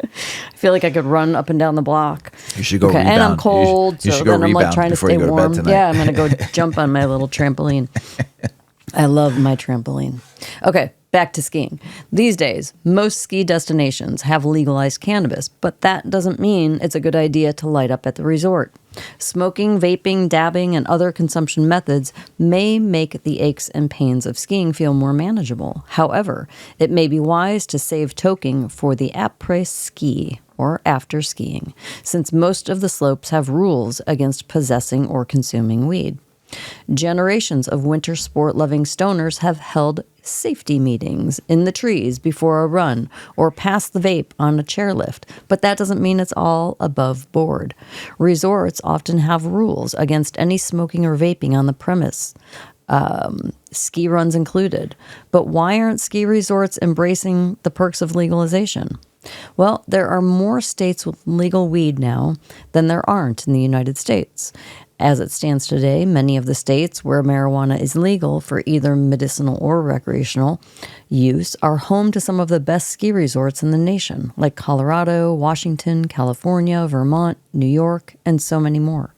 I feel like I could run up and down the block. You should go rebound. And I'm cold, You so should go then I'm like rebound trying to before stay you go to bed warm. tonight. Yeah, I'm gonna go jump on my little trampoline. I love my trampoline. Okay, back to skiing. These days, most ski destinations have legalized cannabis, but that doesn't mean it's a good idea to light up at the resort. Smoking, vaping, dabbing, and other consumption methods may make the aches and pains of skiing feel more manageable. However, it may be wise to save toking for the après ski, or after skiing, since most of the slopes have rules against possessing or consuming weed. Generations of winter sport-loving stoners have held safety meetings in the trees before a run or pass the vape on a chairlift, but that doesn't mean it's all above board. Resorts often have rules against any smoking or vaping on the premise, ski runs included. But why aren't ski resorts embracing the perks of legalization? Well, there are more states with legal weed now than there aren't in the United States. As it stands today, many of the states where marijuana is legal for either medicinal or recreational use are home to some of the best ski resorts in the nation, like Colorado, Washington, California, Vermont, New York, and so many more.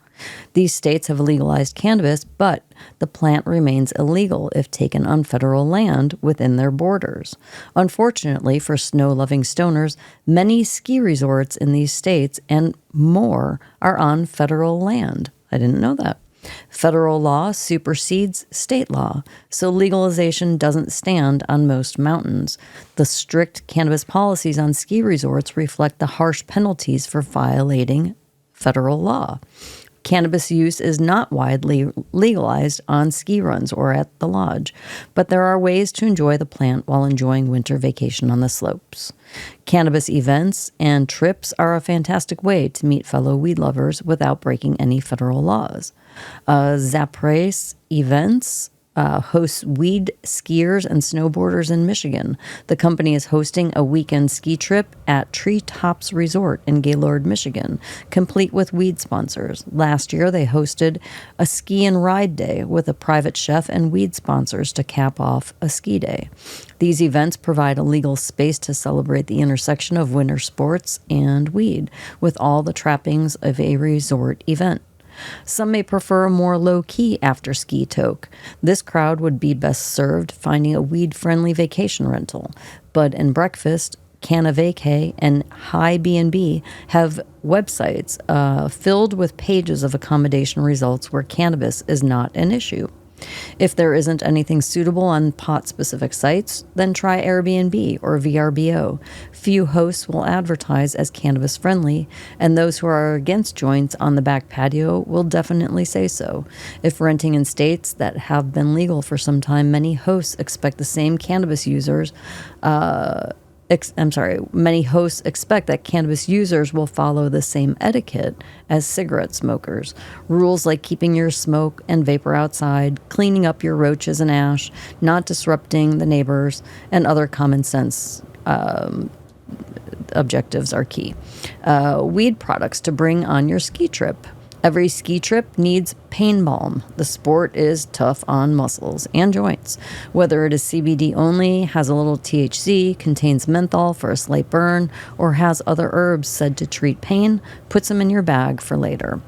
These states have legalized cannabis, but the plant remains illegal if taken on federal land within their borders. Unfortunately for snow-loving stoners, many ski resorts in these states and more are on federal land. I didn't know that. Federal law supersedes state law, so legalization doesn't stand on most mountains. The strict cannabis policies on ski resorts reflect the harsh penalties for violating federal law. Cannabis use is not widely legalized on ski runs or at the lodge, but there are ways to enjoy the plant while enjoying winter vacation on the slopes. Cannabis events and trips are a fantastic way to meet fellow weed lovers without breaking any federal laws. Zapres Events hosts weed skiers and snowboarders in Michigan. The company is hosting a weekend ski trip at Treetops Resort in Gaylord, Michigan, complete with weed sponsors. Last year, they hosted a ski and ride day with a private chef and weed sponsors to cap off a ski day. These events provide a legal space to celebrate the intersection of winter sports and weed, with all the trappings of a resort event. Some may prefer a more low-key after-ski toke. This crowd would be best served finding a weed-friendly vacation rental. Bud and Breakfast, Canavacay, and Hi B&B have websites filled with pages of accommodation results where cannabis is not an issue. If there isn't anything suitable on pot-specific sites, then try Airbnb or VRBO. Few hosts will advertise as cannabis-friendly, and those who are against joints on the back patio will definitely say so. If renting in states that have been legal for some time, many hosts expect the same cannabis users many hosts expect that cannabis users will follow the same etiquette as cigarette smokers. Rules like keeping your smoke and vapor outside, cleaning up your roaches and ash, not disrupting the neighbors, and other common sense objectives are key. Weed products to bring on your ski trip. Every ski trip needs pain balm. The sport is tough on muscles and joints. Whether it is CBD only, has a little THC, contains menthol for a slight burn, or has other herbs said to treat pain, puts them in your bag for later.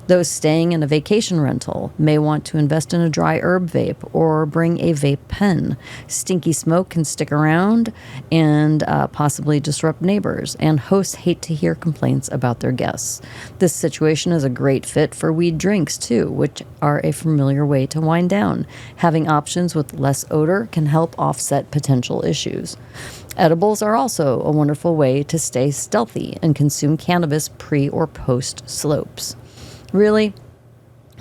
Those staying in a vacation rental may want to invest in a dry herb vape or bring a vape pen. Stinky smoke can stick around and possibly disrupt neighbors, and hosts hate to hear complaints about their guests. This situation is a great fit for weed drinks, too, which are a familiar way to wind down. Having options with less odor can help offset potential issues. Edibles are also a wonderful way to stay stealthy and consume cannabis pre or post slopes. Really,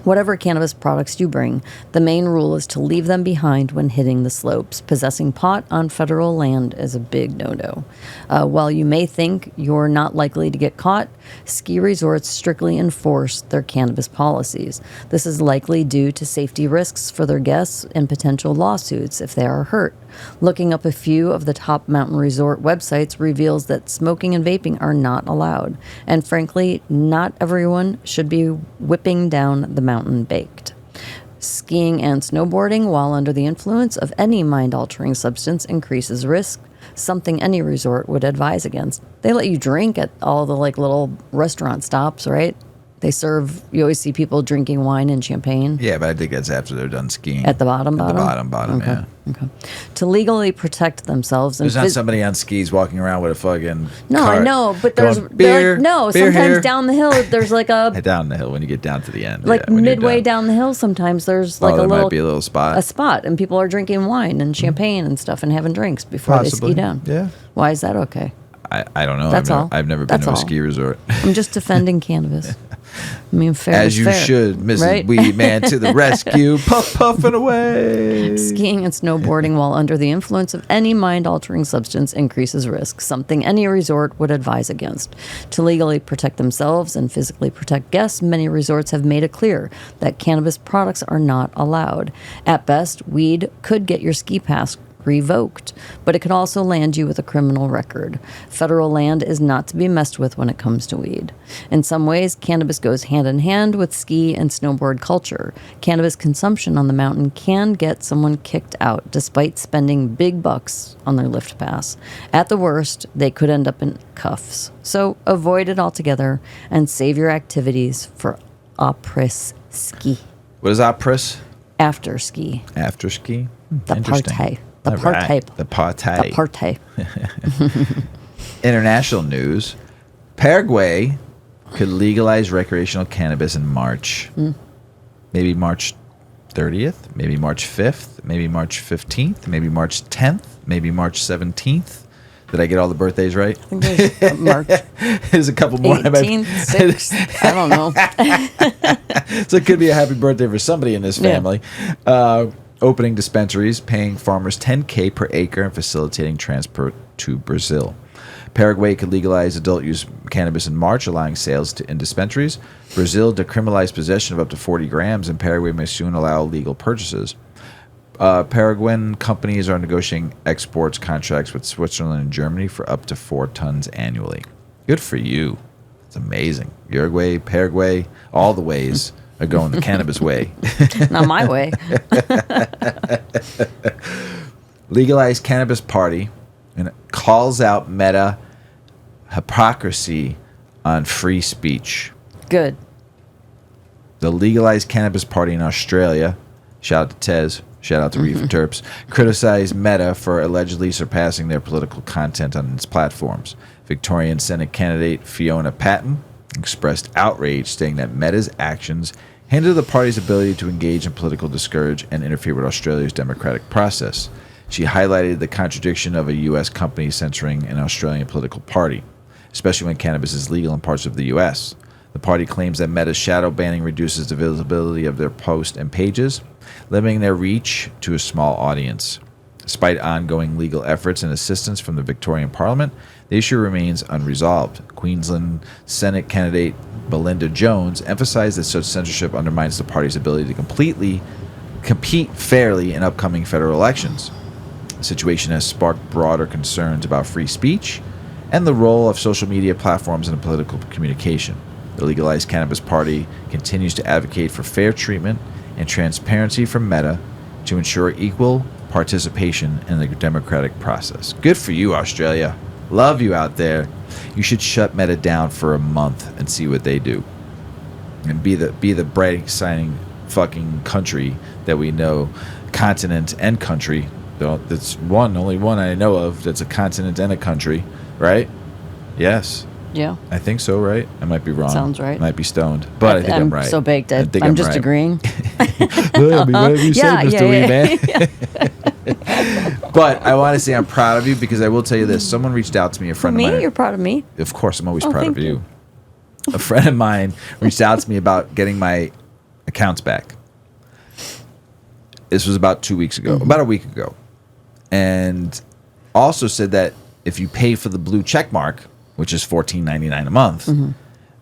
whatever cannabis products you bring, the main rule is to leave them behind when hitting the slopes. Possessing pot on federal land is a big no-no. While you may think you're not likely to get caught, ski resorts strictly enforce their cannabis policies. This is likely due to safety risks for their guests and potential lawsuits if they are hurt. Looking up a few of the top mountain resort websites reveals that smoking and vaping are not allowed. And frankly, not everyone should be whipping down the mountain baked. Skiing and snowboarding while under the influence of any mind-altering substance increases risk, something any resort would advise against. They let you drink at all the little restaurant stops, right? They serve, you always see people drinking wine and champagne. Yeah, but I think that's after they're done skiing. At the bottom? At the bottom, okay. yeah. Okay. To legally protect themselves. There's not somebody on skis walking around with a fucking No, cart I know, but there's going, beer, no, beer sometimes here. down the hill there's like a Down the hill when you get down to the end. like when you're midway down the hill sometimes there's like there a little might be a little spot. And people are drinking wine and champagne and stuff and having drinks before Possibly. they ski down. Yeah. Why is that okay? I don't know. That's all. I've never been That's to a all. ski resort. I'm just defending cannabis. I mean, fair As is you fair, should, Mrs. right? Weedman to the rescue. Puff, puffing away. Skiing and snowboarding while under the influence of any mind-altering substance increases risk, something any resort would advise against. To legally protect themselves and physically protect guests, many resorts have made it clear that cannabis products are not allowed. At best, weed could get your ski pass revoked, but it could also land you with a criminal record. Federal land is not to be messed with when it comes to weed. In some ways, cannabis goes hand in hand with ski and snowboard culture. Cannabis consumption on the mountain can get someone kicked out despite spending big bucks on their lift pass. At the worst, they could end up in cuffs. So avoid it altogether and save your activities for après-ski. What is après? After ski. After ski? The Interesting. party. The All party. right. The party. The party. International news. Paraguay could legalize recreational cannabis in March. Maybe March 30th, maybe March 5th, maybe March 15th, maybe March 10th, maybe March 17th. Did I get all the birthdays right? I think there's March There's a couple more. 18th, 6th. I don't know. So it could be a happy birthday for somebody in this family. Opening dispensaries, paying farmers $10,000 per acre, and facilitating transport to Brazil. Paraguay could legalize adult use cannabis in March, allowing sales in dispensaries. Brazil decriminalized possession of up to 40 grams, and Paraguay may soon allow legal purchases. Paraguayan companies are negotiating exports contracts with Switzerland and Germany for up to 4 tons annually. Good for you. It's amazing. Uruguay, Paraguay, all the ways are going the cannabis way. Not my way. Legalized cannabis party and it calls out Meta hypocrisy on free speech. Good. The legalized cannabis party in Australia, shout out to Tez, shout out to Reefer Terps, criticized Meta for allegedly surpassing their political content on its platforms. Victorian Senate candidate Fiona Patten expressed outrage, stating that Meta's actions hinder the party's ability to engage in political discourage and interfere with Australia's democratic process. She highlighted the contradiction of a U.S. company censoring an Australian political party, especially when cannabis is legal in parts of the U.S. The party claims that Meta's shadow banning reduces the visibility of their posts and pages, limiting their reach to a small audience. Despite ongoing legal efforts and assistance from the Victorian Parliament, the issue remains unresolved. Queensland Senate candidate Belinda Jones emphasized that such censorship undermines the party's ability to compete fairly in upcoming federal elections. The situation has sparked broader concerns about free speech and the role of social media platforms in political communication. The Legalized Cannabis Party continues to advocate for fair treatment and transparency from Meta to ensure equal participation in the democratic process. Good for you, Australia. Love you out there. You should shut Meta down for a month and see what they do. And be the bright, exciting fucking country that we know, continent and country. That's only one I know of that's a continent and a country, right? Yes. Yeah. I think so, right? I might be wrong. Sounds right. Might be stoned, but I think I'm right. So baked. I think I'm just right. agreeing. Whatever you say, Mr. Weedman. But I want to say I'm proud of you because I will tell you this. Someone reached out to me, a friend of mine. Me? You're proud of me? Of course, I'm always proud of you. A friend of mine reached out to me about getting my accounts back. This was about 2 weeks ago, about a week ago. And also said that if you pay for the blue check mark, which is $14.99 a month,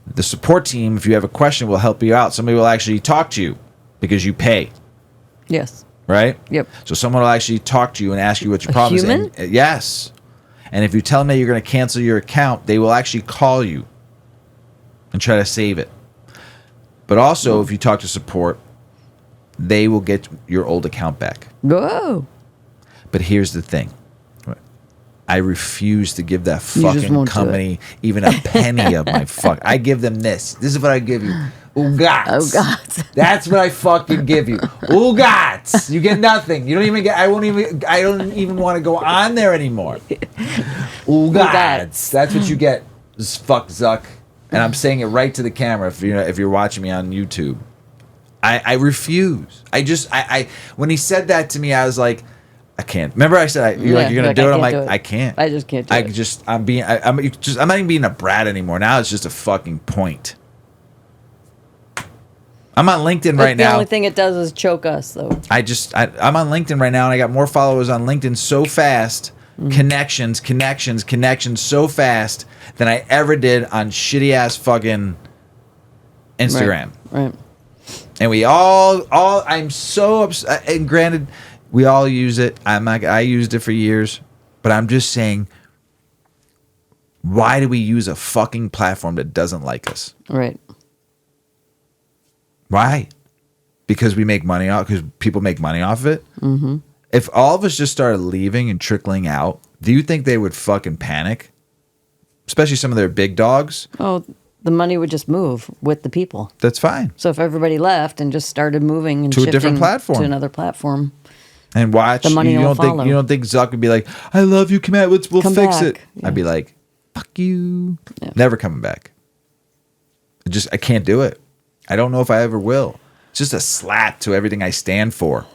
the support team, if you have a question, will help you out. Somebody will actually talk to you because you pay. Yes. Right? Yep. So someone will actually talk to you and ask you what your problem is. Human? Yes. And if you tell them that you're going to cancel your account, they will actually call you and try to save it. But also, if you talk to support, they will get your old account back. Whoa. But here's the thing. I refuse to give that You just fucking won't do company even a penny of my fuck. I give them this. This is what I give you. Oogats. Oh, God. That's what I fucking give you. Oogats. You get nothing. You don't even get, I don't even want to go on there anymore. Oogats. That's what you get. This fuck Zuck. And I'm saying it right to the camera if you're watching me on YouTube. I refuse. I when he said that to me, I was like, I can't. Remember I said you're gonna do it. I'm like, I can't. I just can't do it. I'm not even being a brat anymore. Now it's just a fucking point. I'm on LinkedIn right now. The only thing it does is choke us, though. I'm on LinkedIn right now, and I got more followers on LinkedIn so fast, connections so fast than I ever did on shitty ass fucking Instagram. Right. And we I'm so upset. And granted, we all use it. I used it for years, but I'm just saying, why do we use a fucking platform that doesn't like us? Right. Why? Because we make money off. Because people make money off of it. Mm-hmm. If all of us just started leaving and trickling out, do you think they would fucking panic? Especially some of their big dogs. Oh, the money would just move with the people. That's fine. So if everybody left and just started moving and to a different platform, to another platform, and watch, the money will follow. You don't think Zuck would be like, "I love you, come out, we'll come fix back. it." Yeah. I'd be like, "Fuck you," never coming back. I can't do it. I don't know if I ever will. It's just a slap to everything I stand for,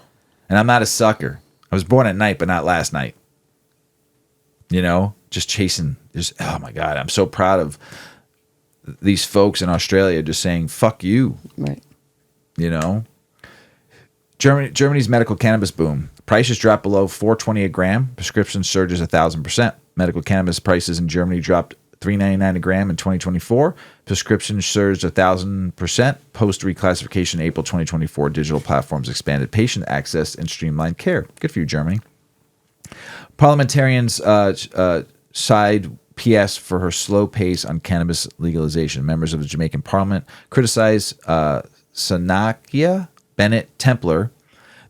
and I'm not a sucker. I was born at night, but not last night. Just chasing. Oh my God, I'm so proud of these folks in Australia just saying "fuck you." Right. Germany's medical cannabis boom. Prices dropped below $4.20 a gram. Prescription surges 1,000%. Medical cannabis prices in Germany dropped $3.99 a gram in 2024. Prescription surged 1,000% post reclassification in April 2024. Digital platforms expanded patient access and streamlined care. Good for you, Germany. Parliamentarians side PS for her slow pace on cannabis legalization. Members of the Jamaican Parliament criticized Sanakia Bennett Templar,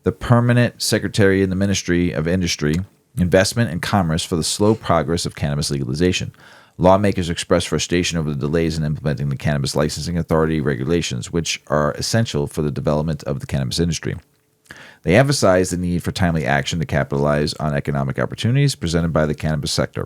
the permanent secretary in the Ministry of Industry, Investment and Commerce, for the slow progress of cannabis legalization. Lawmakers expressed frustration over the delays in implementing the Cannabis Licensing Authority regulations, which are essential for the development of the cannabis industry. They emphasized the need for timely action to capitalize on economic opportunities presented by the cannabis sector.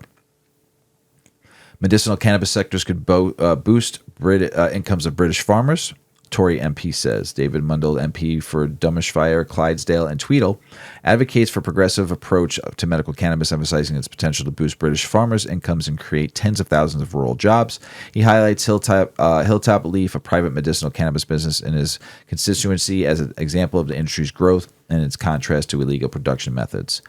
Medicinal cannabis sectors could boost incomes of British farmers, Tory MP says. David Mundell, MP for Dumfriesshire, Clydesdale, and Tweedle, advocates for a progressive approach to medical cannabis, emphasizing its potential to boost British farmers' incomes and create tens of thousands of rural jobs. He highlights Hilltop Leaf, a private medicinal cannabis business in his constituency, as an example of the industry's growth and its contrast to illegal production methods.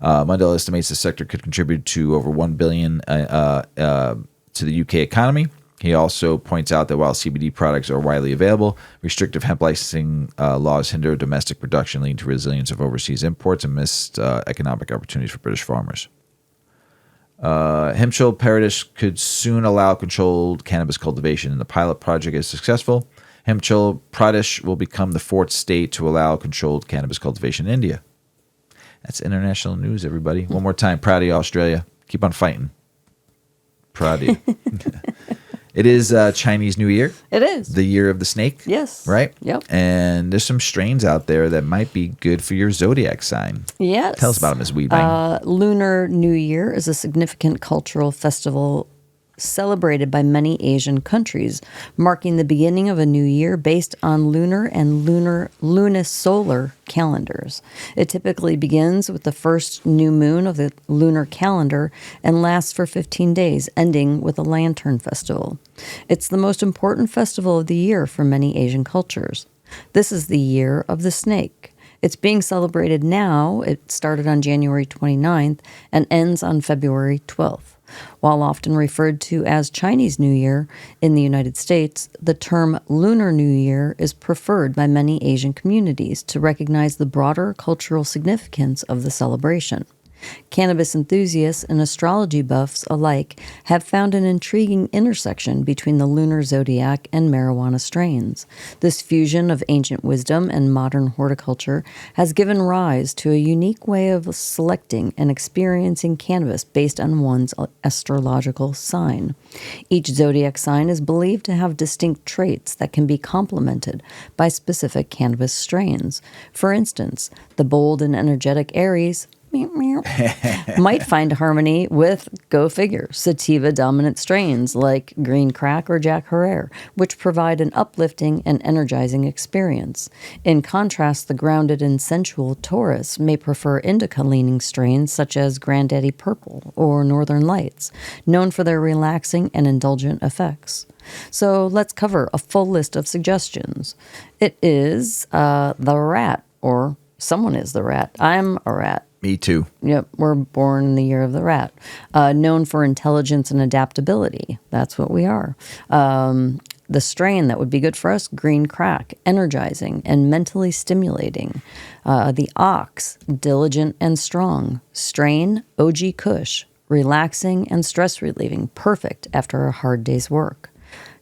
Mundell estimates the sector could contribute to over $1 billion to the UK economy. He also points out that while CBD products are widely available, restrictive hemp licensing laws hinder domestic production, leading to resilience of overseas imports and missed economic opportunities for British farmers. Himachal Pradesh could soon allow controlled cannabis cultivation, and the pilot project is successful. Himachal Pradesh will become the 4th state to allow controlled cannabis cultivation in India. That's international news, everybody. One more time. Proud of you, Australia. Keep on fighting. Proud of you. It is Chinese New Year. It is. The year of the snake. Yes. Right? Yep. And there's some strains out there that might be good for your zodiac sign. Yes. Tell us about it, Ms. Weedman. Lunar New Year is a significant cultural festival celebrated by many Asian countries, marking the beginning of a new year based on lunar and lunisolar calendars. It typically begins with the first new moon of the lunar calendar and lasts for 15 days, ending with a lantern festival. It's the most important festival of the year for many Asian cultures. This is the year of the snake. It's being celebrated now. It started on January 29th and ends on February 12th. While often referred to as Chinese New Year in the United States, the term Lunar New Year is preferred by many Asian communities to recognize the broader cultural significance of the celebration. Cannabis enthusiasts and astrology buffs alike have found an intriguing intersection between the lunar zodiac and marijuana strains. This fusion of ancient wisdom and modern horticulture has given rise to a unique way of selecting and experiencing cannabis based on one's astrological sign. Each zodiac sign is believed to have distinct traits that can be complemented by specific cannabis strains. For instance, the bold and energetic Aries might find harmony with, go figure, sativa-dominant strains like Green Crack or Jack Herer, which provide an uplifting and energizing experience. In contrast, the grounded and sensual Taurus may prefer indica-leaning strains such as Granddaddy Purple or Northern Lights, known for their relaxing and indulgent effects. So let's cover a full list of suggestions. It is the rat, or someone is the rat. I'm a rat. Me too. Yep, we're born in the year of the rat. Known for intelligence and adaptability. That's what we are. The strain that would be good for us, Green Crack, energizing and mentally stimulating. The Ox, diligent and strong. Strain, OG Kush, relaxing and stress relieving, perfect after a hard day's work.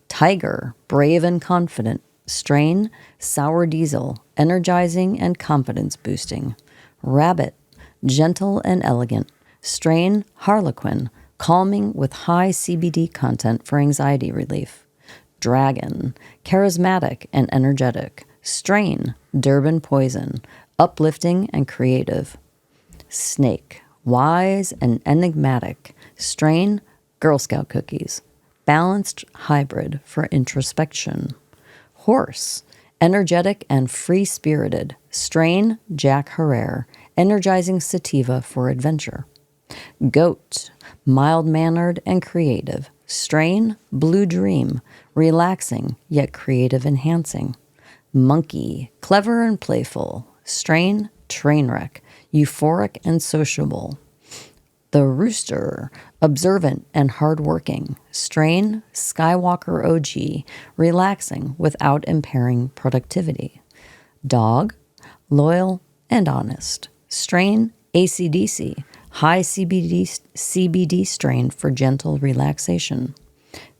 Tiger, brave and confident. Strain, Sour Diesel, energizing and confidence boosting. Rabbit, gentle and elegant. Strain, Harlequin, calming with high CBD content for anxiety relief. Dragon, charismatic and energetic. Strain, Durban Poison, uplifting and creative. Snake, wise and enigmatic. Strain, Girl Scout cookies, balanced hybrid for introspection. Horse, energetic and free-spirited. Strain, Jack Herer, energizing sativa for adventure. Goat, mild-mannered and creative. Strain, Blue Dream, relaxing yet creative enhancing. Monkey, clever and playful. Strain, Trainwreck, euphoric and sociable. The Rooster, observant and hardworking. Strain, Skywalker OG, relaxing without impairing productivity. Dog, loyal and honest. Strain, AC/DC, high CBD strain for gentle relaxation.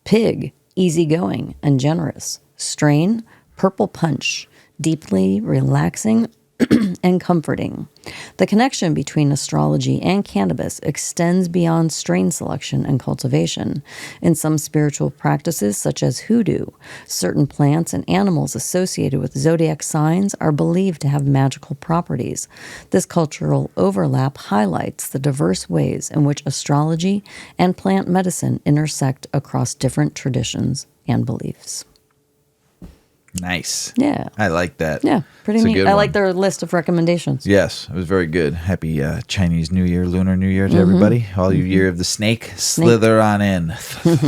Pig, easygoing and generous. Strain, Purple Punch, deeply relaxing and comforting. The connection between astrology and cannabis extends beyond strain selection and cultivation. In some spiritual practices, such as hoodoo, certain plants and animals associated with zodiac signs are believed to have magical properties. This cultural overlap highlights the diverse ways in which astrology and plant medicine intersect across different traditions and beliefs. Nice. Yeah. I like that. Yeah, pretty It's a neat. good I one. like their list of recommendations. Yes, it was very good. Happy Chinese New Year, Lunar New Year to everybody. All you year of the snake, slither on in. How'd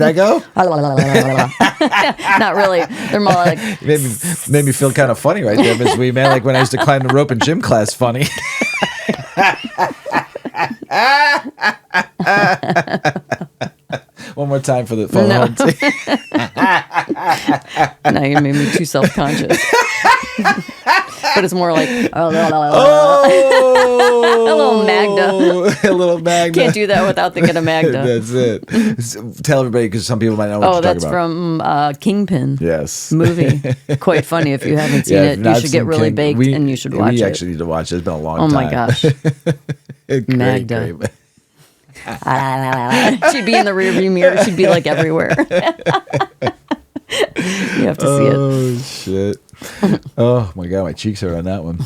that go? Not really. They're more like, Made me feel kind of funny right there, Miss Weedman. Like when I used to climb the rope in gym class, funny. One more time for the phone. No. Now you made me too self-conscious. but it's more like Oh, a little Magda. A little Magda. Can't do that without thinking of Magda. That's it. Tell everybody, because some people might know what you're that's talking about. from Kingpin. Yes. Movie. Quite funny if you haven't seen it. You should get really baked and you should watch it. We actually need to watch it. It's been a long Oh time. my gosh. Great, Magda. great. She'd be in the rearview mirror. She'd be like everywhere. You have to see it. Oh, shit. Oh, my God. My cheeks hurt on that one.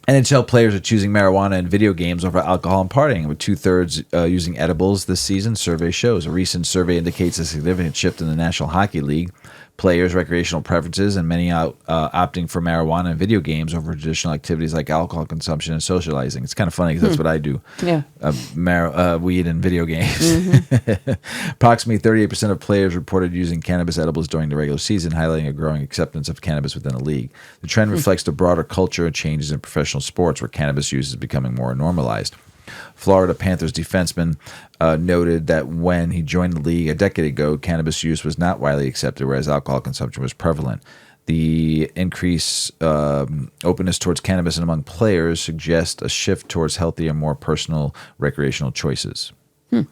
NHL players are choosing marijuana in video games over alcohol and partying, with 2/3 using edibles this season, survey shows. A recent survey indicates a significant shift in the National Hockey League. Players' recreational preferences, and many opting for marijuana and video games over traditional activities like alcohol consumption and socializing. It's kind of funny because that's what I do. Yeah. Weed and video games. Approximately 38% of players reported using cannabis edibles during the regular season, highlighting a growing acceptance of cannabis within the league. The trend reflects the broader culture and changes in professional sports, where cannabis use is becoming more normalized. Florida Panthers defenseman noted that when he joined the league a decade ago, cannabis use was not widely accepted, whereas alcohol consumption was prevalent. The increased openness towards cannabis and among players suggests a shift towards healthier, more personal recreational choices. That's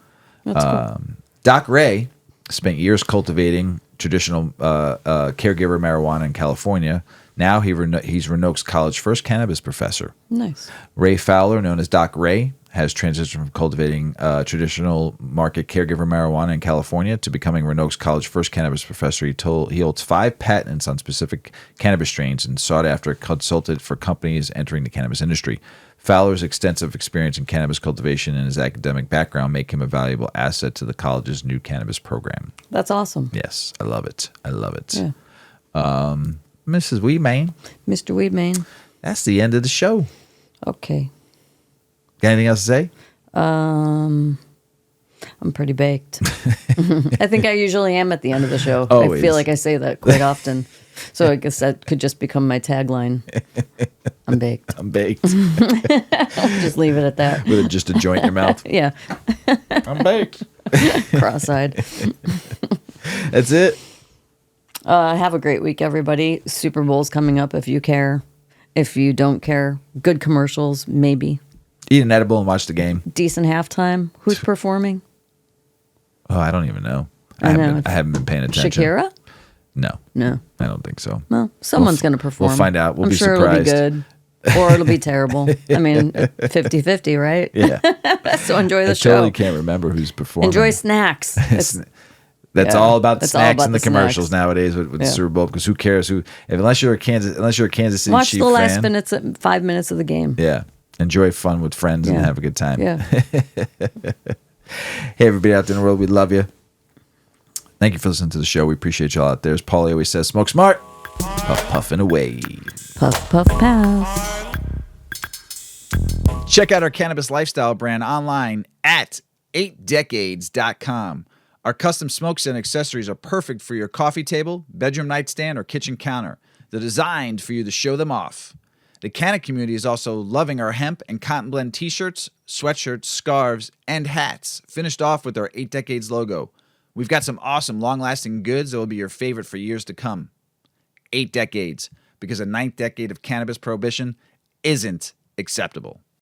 cool. Doc Ray spent years cultivating traditional caregiver marijuana in California. Now he's Roanoke's College first cannabis professor. Nice. Ray Fowler, known as Doc Ray, has transitioned from cultivating traditional market caregiver marijuana in California to becoming Roanoke's College first cannabis professor. He holds 5 patents on specific cannabis strains and sought after consulted for companies entering the cannabis industry. Fowler's extensive experience in cannabis cultivation and his academic background make him a valuable asset to the college's new cannabis program. That's awesome. Yes, I love it. I love it. Yeah. Mrs. Weedman, Mr. Weedman. that's the end of the show. Okay. Got anything else to say? I'm pretty baked. I think I usually am at the end of the show. Always. I feel like I say that quite often. So I guess that could just become my tagline. I'm baked. I'm baked. I'll just leave it at that. With just a joint in your mouth. Yeah. I'm baked. Cross-eyed. That's it. Have a great week, everybody. Super Bowl's coming up if you care. If you don't care, good commercials, maybe. Eat an edible and watch the game. Decent halftime. Who's performing? Oh, I don't even know. I haven't been paying attention. Shakira? No. No. I don't think so. Well, someone's going to perform. We'll find out. We'll I'm be sure surprised. It'll be good. Or it'll be terrible. I mean, 50-50, right? Yeah. So enjoy the I show. totally can't remember who's performing. Enjoy snacks. That's all about the That's all snacks about and the the commercials snacks. nowadays with the Super Bowl, because who cares unless you're a Kansas City Watch Chief the last fan. 5 minutes of the game. Yeah. Enjoy fun with friends and Yeah. have a good time. Yeah. Hey, everybody out there in the world, we love you. Thank you for listening to the show. We appreciate y'all out there. As Paulie always says, smoke smart, puff puffing away. Puff, puff, pass. Check out our cannabis lifestyle brand online at 8decades.com. Our custom smokes and accessories are perfect for your coffee table, bedroom nightstand, or kitchen counter. They're designed for you to show them off. The Canna community is also loving our hemp and cotton blend t-shirts, sweatshirts, scarves, and hats, finished off with our 8 Decades logo. We've got some awesome long-lasting goods that will be your favorite for years to come. 8 Decades, because a 9th decade of cannabis prohibition isn't acceptable.